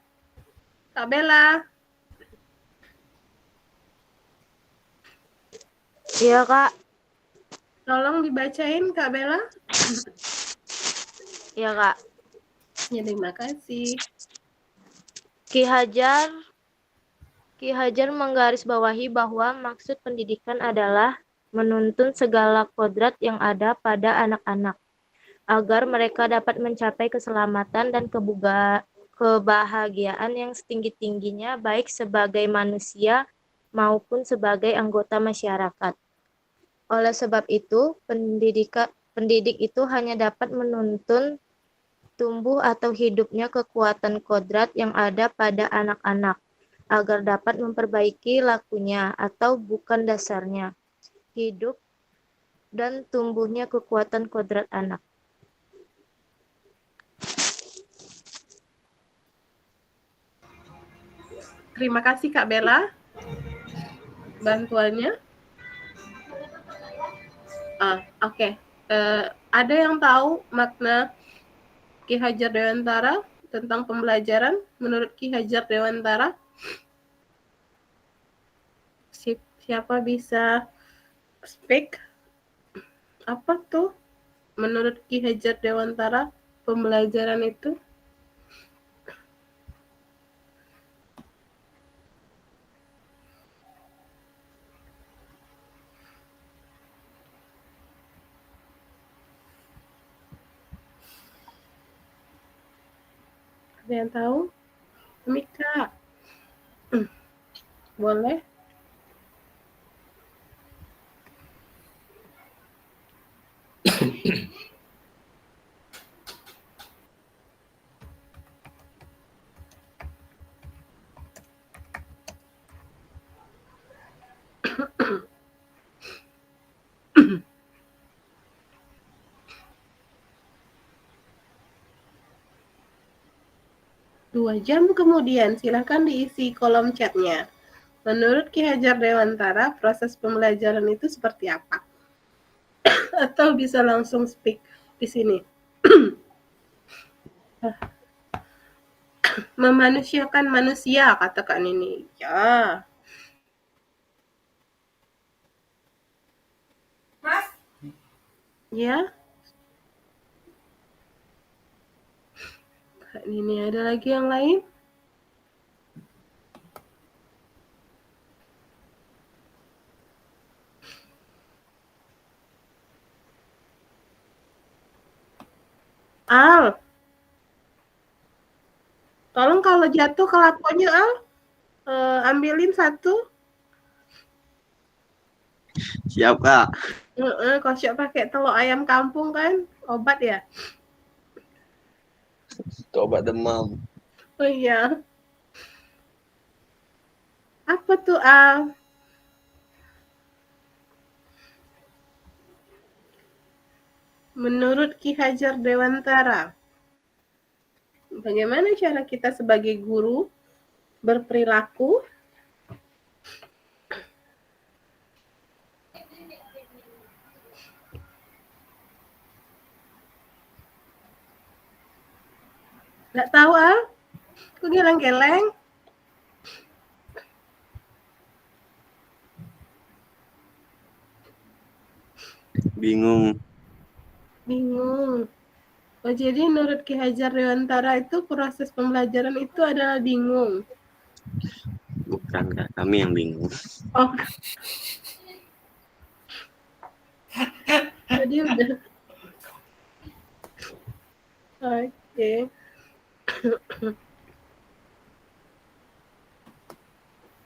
Speaker 1: Kak Bella.
Speaker 9: Iya, Kak.
Speaker 1: Tolong dibacain Kak Bella.
Speaker 9: Iya, Kak.
Speaker 1: Ya, terima kasih.
Speaker 9: Ki Hajar menggarisbawahi bahwa maksud pendidikan adalah menuntun segala kodrat yang ada pada anak-anak agar mereka dapat mencapai keselamatan dan kebahagiaan yang setinggi-tingginya baik sebagai manusia maupun sebagai anggota masyarakat. Oleh sebab itu, pendidik itu hanya dapat menuntun tumbuh atau hidupnya kekuatan kodrat yang ada pada anak-anak agar dapat memperbaiki lakunya atau bukan dasarnya, hidup dan tumbuhnya kekuatan kodrat anak.
Speaker 1: Terima kasih Kak Bella bantuannya. Oke. Ada yang tahu makna Ki Hajar Dewantara tentang pembelajaran menurut Ki Hajar Dewantara? Siapa bisa speak? Apa tuh menurut Ki Hajar Dewantara pembelajaran itu? Ada yang tahu? Mika, boleh? Dua jam kemudian, silahkan diisi kolom chatnya. Menurut Ki Hajar Dewantara, proses pembelajaran itu seperti apa? Atau bisa langsung speak di sini. Memanusiakan manusia, katakan ini. Ya.
Speaker 4: Mas,
Speaker 1: Ya. Ini ada lagi yang lain? Al, tolong kalau jatuh kelakuannya Al, ambilin satu.
Speaker 2: Siap, Kak.
Speaker 1: Kocok pakai telur ayam kampung kan, obat ya?
Speaker 2: Coba demam.
Speaker 1: Oh iya. Apa tuh Al? Menurut Ki Hajar Dewantara, bagaimana cara kita sebagai guru berperilaku nggak tahu Al? Kok geleng-geleng?
Speaker 2: Bingung.
Speaker 1: Bingung. Oh, jadi menurut Ki Hajar Dewantara itu proses pembelajaran itu adalah bingung.
Speaker 2: Bukan, Kak. Kami yang bingung.
Speaker 1: Oh. Jadi udah. Oke.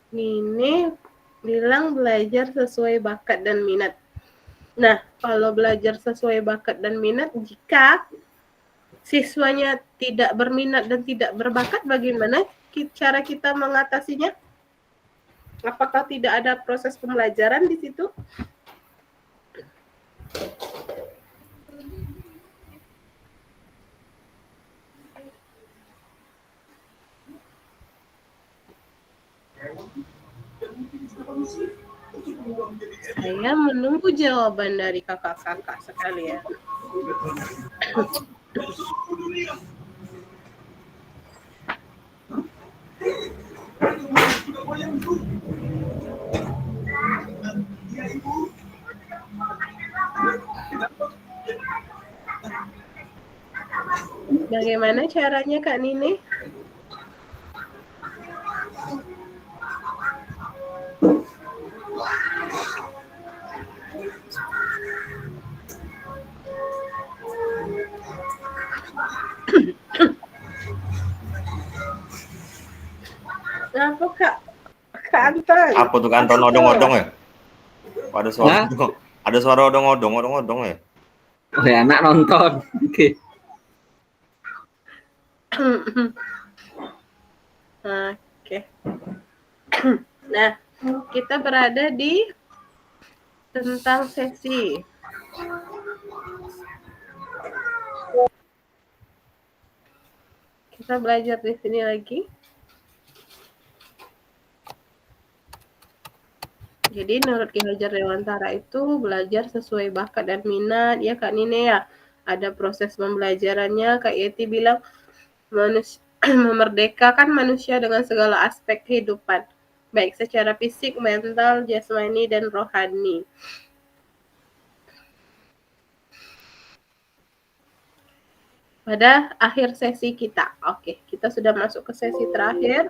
Speaker 1: Nini bilang belajar sesuai bakat dan minat. Nah, kalau belajar sesuai bakat dan minat, jika siswanya tidak berminat dan tidak berbakat, bagaimana cara kita mengatasinya? Apakah tidak ada proses pembelajaran di situ? Saya menunggu jawaban dari kakak-kakak sekalian. Bagaimana caranya Kak Nini? Apa Kak? Kak Anton.
Speaker 3: Apa tuh Kak Anton odong-odong ya? Ada suara ada suara odong-odong ya?
Speaker 5: Oh ya, anak nonton. Oke.
Speaker 1: Oke. Nah, kita berada di tentang sesi. Kita belajar di sini lagi. Jadi menurut Ki Hajar Dewantara itu belajar sesuai bakat dan minat ya Kak Nine ya. Ada proses pembelajarannya, Kak Yeti bilang memerdekakan manusia dengan segala aspek kehidupan, baik secara fisik, mental, jasmani, dan rohani. Pada akhir sesi kita. Oke, kita sudah masuk ke sesi terakhir.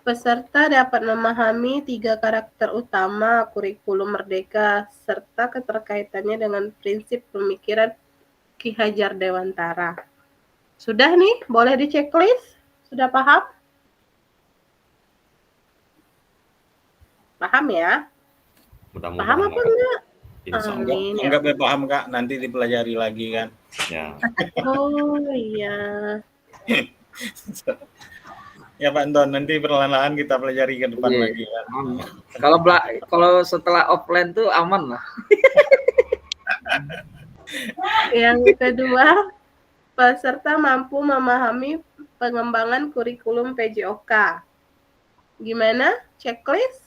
Speaker 1: Peserta dapat memahami 3 karakter utama kurikulum merdeka serta keterkaitannya dengan prinsip pemikiran Ki Hajar Dewantara. Sudah nih, boleh di checklist? Sudah paham? Paham ya?
Speaker 3: Mudah-mudahan
Speaker 1: Paham apa enggak?
Speaker 3: Insya Allah.
Speaker 1: Amin.
Speaker 6: Enggak paham Kak, nanti dipelajari lagi kan.
Speaker 3: Ya.
Speaker 1: Oh iya.
Speaker 6: Ya Pak Anton, nanti perlahan-lahan kita pelajari ke depan
Speaker 5: Iya.
Speaker 6: lagi kan.
Speaker 5: Kalau setelah offline tuh aman lah.
Speaker 1: Yang kedua, peserta mampu memahami pengembangan kurikulum PJOK. Gimana? Checklist?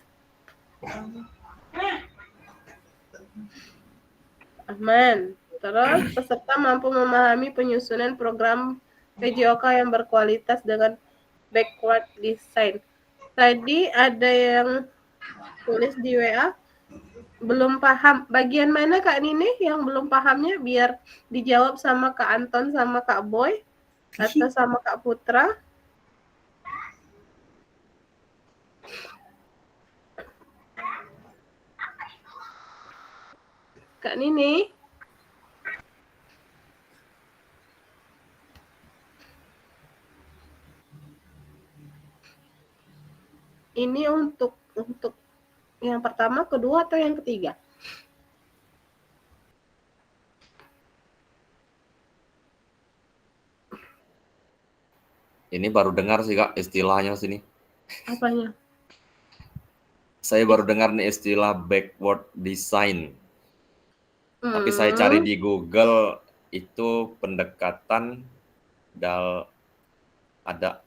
Speaker 1: Aman. Terus, peserta mampu memahami penyusunan program PJOK yang berkualitas dengan backward design. Tadi ada yang tulis di WA, belum paham. Bagian mana Kak Nini yang belum pahamnya? Biar dijawab sama Kak Anton sama Kak Boy atau sama Kak Putra. Kak Nini. Ini untuk yang pertama, kedua, atau yang ketiga?
Speaker 3: Ini baru dengar sih Kak istilahnya sini.
Speaker 1: Apanya?
Speaker 3: Saya baru dengar nih istilah backward design. Tapi saya cari di Google itu pendekatan ada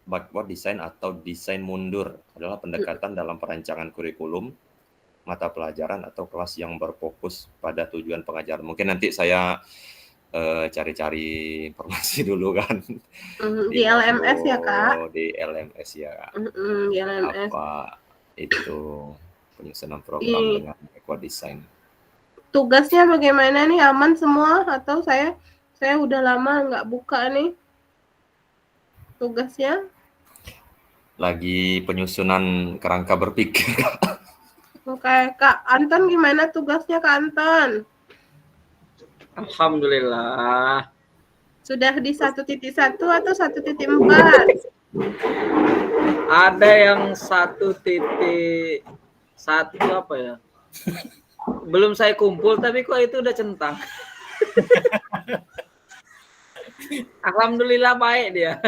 Speaker 3: backward design atau desain mundur adalah pendekatan dalam perancangan kurikulum, mata pelajaran atau kelas yang berfokus pada tujuan pengajaran. Mungkin nanti saya cari-cari informasi dulu kan.
Speaker 1: Di LMS ya Kak?
Speaker 3: Di LMS ya Kak.
Speaker 1: Di LMS.
Speaker 3: Apa itu penyusunan program dengan backward design.
Speaker 1: Tugasnya bagaimana nih? Aman semua atau saya udah lama nggak buka nih tugasnya?
Speaker 3: Lagi penyusunan kerangka berpikir.
Speaker 1: Oke, Kak Anton gimana tugasnya Kak Anton?
Speaker 5: Alhamdulillah.
Speaker 1: Sudah di 1.1 atau 1.4?
Speaker 5: Ada yang 1.1 apa ya? Belum saya kumpul tapi kok itu udah centang. Alhamdulillah baik dia.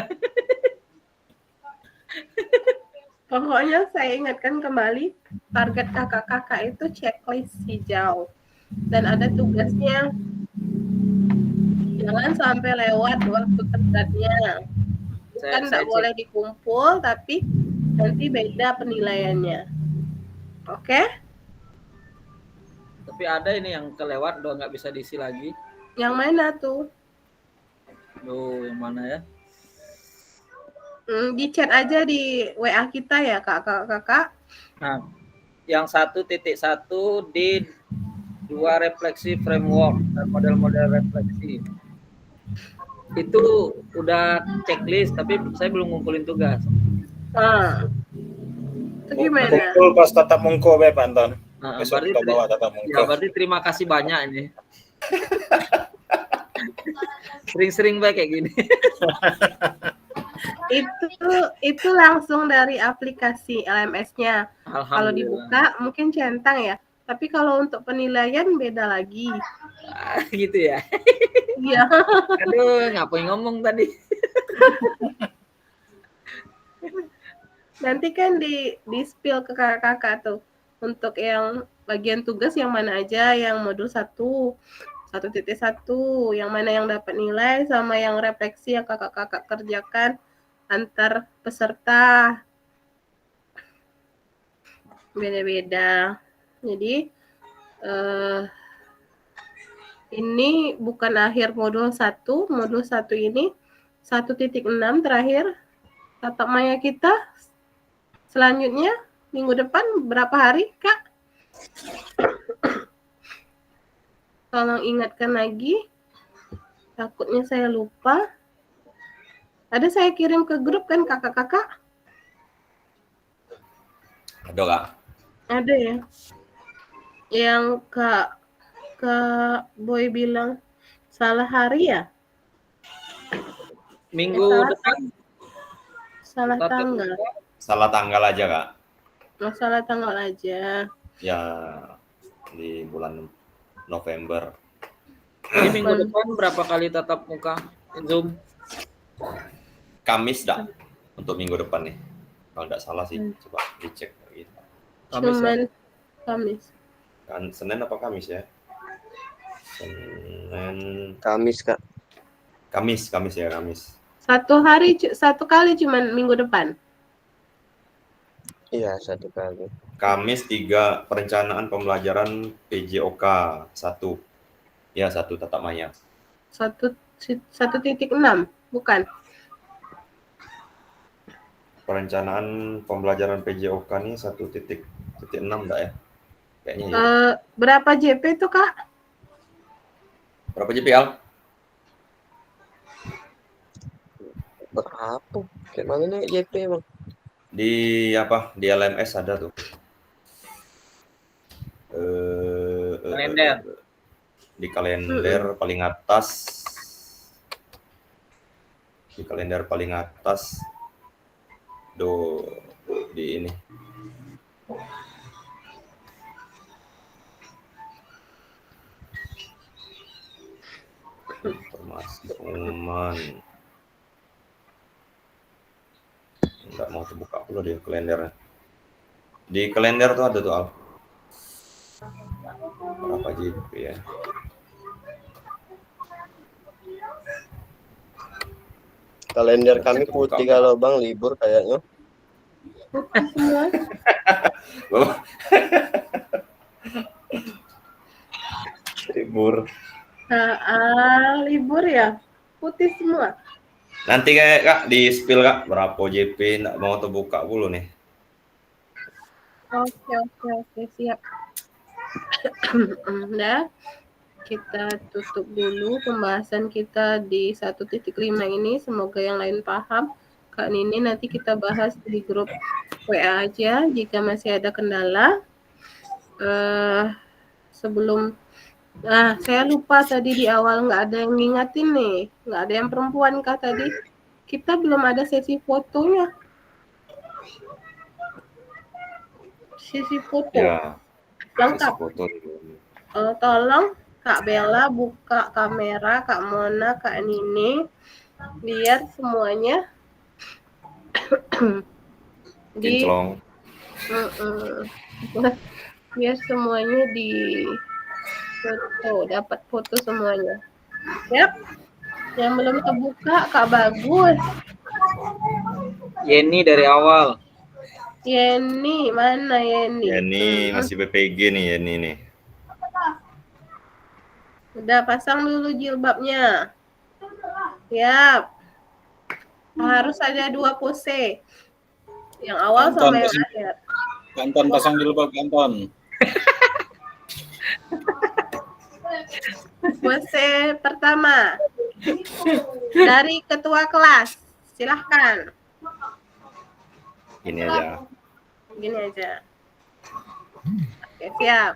Speaker 1: Pokoknya saya ingatkan kembali, target kakak-kakak itu checklist hijau. Dan ada tugasnya, jangan sampai lewat waktu tenggatnya. Bukan nggak boleh dikumpul, tapi nanti beda penilaiannya. Oke?
Speaker 5: Tapi ada ini yang kelewat, udah nggak bisa diisi lagi.
Speaker 1: Yang mana tuh?
Speaker 5: Yang mana ya?
Speaker 1: Di chat aja di WA kita ya kakak-kakak.
Speaker 5: Nah, yang 1.1 di 2 refleksi framework dan model-model refleksi. Itu udah checklist, tapi saya belum ngumpulin tugas.
Speaker 1: Itu gimana?
Speaker 6: Kumpul pas tatap muka Pak Anton.
Speaker 5: Nah, berarti terima kasih banyak ini. Sering-sering baik kayak gini.
Speaker 1: Itu langsung dari aplikasi LMS-nya. Kalau dibuka mungkin centang ya. Tapi kalau untuk penilaian beda lagi.
Speaker 5: Gitu ya.
Speaker 1: Iya.
Speaker 5: Aduh, ngapain ngomong tadi?
Speaker 1: Nanti kan di spill ke kakak-kakak tuh. Untuk yang bagian tugas yang mana aja, yang modul 1, 1.1, yang mana yang dapat nilai, sama yang refleksi yang kakak-kakak kerjakan. antar peserta. Beda-beda. Jadi ini bukan akhir modul 1. Modul 1 ini 1.6 terakhir tatap maya kita. Selanjutnya minggu depan berapa hari, Kak? Tolong ingatkan lagi. Takutnya saya lupa. Ada saya kirim ke grup kan kakak-kakak?
Speaker 3: Ada Kak?
Speaker 1: Ada ya. Yang Kak Boy bilang salah hari ya?
Speaker 5: Minggu
Speaker 1: salah
Speaker 5: depan
Speaker 1: Salah
Speaker 5: tatap
Speaker 1: tanggal.
Speaker 5: muka.
Speaker 3: Salah tanggal aja Kak.
Speaker 1: Masalah tanggal aja.
Speaker 3: Ya di bulan November.
Speaker 5: Jadi minggu depan berapa kali tatap muka Zoom?
Speaker 3: Kamis dah untuk minggu depan nih. Kalau tidak salah sih, coba dicek gitu.
Speaker 5: Kamis ya?
Speaker 1: Cuman Kamis.
Speaker 3: Kan Senin apa Kamis ya? Senin.
Speaker 2: Kamis, Kak.
Speaker 3: Kamis ya, Kamis.
Speaker 1: Satu kali cuman minggu depan.
Speaker 2: Iya, 1 kali.
Speaker 3: Kamis 3 perencanaan pembelajaran PJOK 1. Ya, 1 tatap maya.
Speaker 1: 1.6, bukan?
Speaker 3: Perencanaan pembelajaran PJOK nih 1.6 enggak ya? Kayaknya ya.
Speaker 1: Berapa JP itu, Kak?
Speaker 3: Berapa JPL?
Speaker 2: Berapa? Kayak mana nih JP Bang?
Speaker 3: Di apa? Di LMS ada tuh.
Speaker 5: Kalender.
Speaker 3: Di kalender paling atas. Di kalender paling atas. Di ini. Informasi pengumuman. Nggak mau terbuka dulu di kalendernya. Di kalender tuh ada tuh Al. Berapa JP ya?
Speaker 2: Kalender kami putih kalau Bang, libur kayaknya.
Speaker 1: Putih semua.
Speaker 3: Libur.
Speaker 1: Libur ya? Putih semua.
Speaker 3: Nanti kayak Kak di spill Kak berapa JP, nggak mau terbuka dulu nih.
Speaker 1: Oke, siap. Nah, kita tutup dulu pembahasan kita di 1.5 ini. Semoga yang lain paham. Kak Nini nanti kita bahas di grup WA aja jika masih ada kendala. Saya lupa tadi di awal nggak ada yang ngingatin nih. Nggak ada yang perempuan kah tadi? Kita belum ada sesi fotonya. Sesi foto.
Speaker 3: Ya.
Speaker 1: Lengkap.
Speaker 3: Sesi foto.
Speaker 1: Tolong Kak Bella buka kamera, Kak Mona, Kak Nini, biar semuanya
Speaker 3: Kinclong.
Speaker 1: Biar semuanya di foto, dapat foto semuanya. Yap. Yang belum terbuka Kak Bagus.
Speaker 5: Yeni dari awal.
Speaker 1: Yeni, mana Yeni?
Speaker 3: Yeni masih BPG nih Yeni nih.
Speaker 1: Udah pasang dulu jilbabnya. Yap. Harus ada 2 pose. Yang awal
Speaker 6: Anton,
Speaker 1: sama yang akhir.
Speaker 6: Anton pasang jilbab Anton.
Speaker 1: Pose pertama dari ketua kelas. Silahkan.
Speaker 3: Ini aja.
Speaker 1: Gini aja. Oke, siap.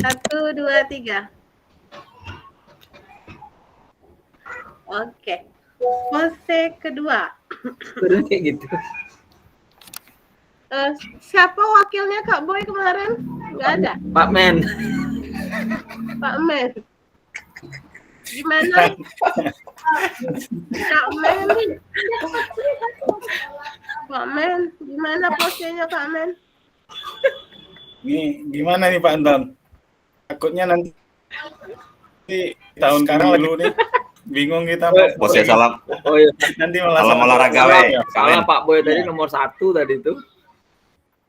Speaker 1: 1, 2, 3. Oke. Pose kedua.
Speaker 5: Udah kayak gitu.
Speaker 1: Siapa wakilnya Kak Boy kemarin? Nggak ada.
Speaker 5: Pak Men.
Speaker 1: Pak Men. Gimana? Kak Men. Pak Men, gimana posenya Kak Men?
Speaker 6: Ini gimana nih Pak Anton? Takutnya nanti tahun sekarang dulu nih Bingung kita.
Speaker 3: Bos ya salam.
Speaker 5: Oh iya.
Speaker 6: Nanti malah
Speaker 3: Salam olahraga
Speaker 5: Salah,
Speaker 3: we.
Speaker 5: salah Pak Boy tadi nomor 1 tadi itu.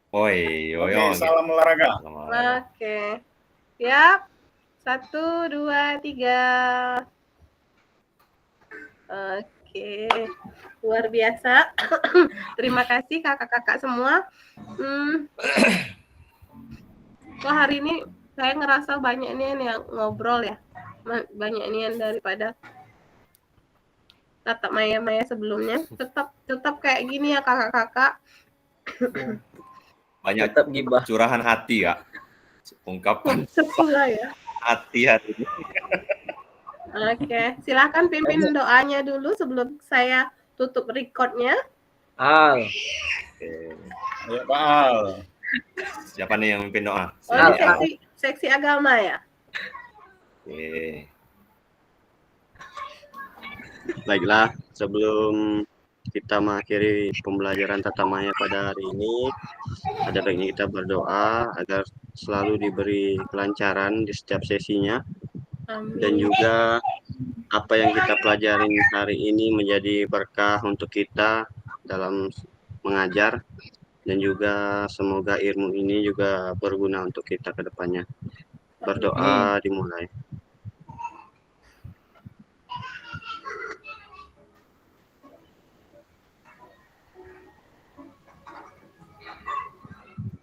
Speaker 3: Oi,
Speaker 6: Oke, salam olahraga.
Speaker 3: Salam olahraga.
Speaker 1: Oke. Siap. 1, 2, 3. Oke. Luar biasa. Terima kasih kakak-kakak semua. Kok hari ini saya ngerasa banyak nih yang ngobrol ya. Banyak nih yang daripada tatap maya-maya sebelumnya. Tetap kayak gini ya kakak-kakak.
Speaker 3: Banyak
Speaker 5: Tetap gibah.
Speaker 3: curahan hati ya. Ungkapan
Speaker 1: Sesuai ya.
Speaker 3: hati-hati.
Speaker 1: Oke, silakan pimpin doanya dulu sebelum saya tutup recordnya.
Speaker 5: Al.
Speaker 6: Ayo Pak Al.
Speaker 3: Siapa nih yang mimpin doa?
Speaker 1: Oh, ini seksi agama ya?
Speaker 3: Oke.
Speaker 2: Baiklah, sebelum kita mengakhiri pembelajaran tata maya pada hari ini, ada baiknya kita berdoa agar selalu diberi kelancaran di setiap sesinya.
Speaker 1: Amin.
Speaker 2: Dan juga apa yang kita pelajarin hari ini menjadi berkah untuk kita dalam mengajar, dan juga semoga ilmu ini juga berguna untuk kita ke depannya. Berdoa dimulai.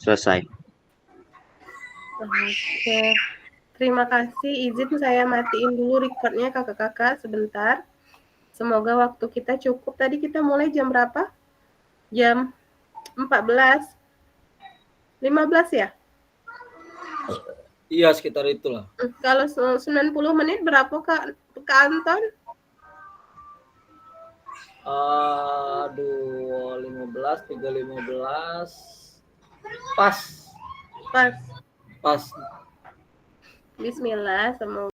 Speaker 2: Selesai.
Speaker 1: Oke. Terima kasih. Izin saya matiin dulu recordnya kakak-kakak sebentar. Semoga waktu kita cukup. Tadi kita mulai jam berapa? Jam 14. 15 ya?
Speaker 5: Iya, sekitar itulah.
Speaker 1: Kalau 90 menit berapa Kak Anton?
Speaker 5: Aduh, 15, 3:15. Pas.
Speaker 1: Pas.
Speaker 5: Pas.
Speaker 1: Bismillah, semoga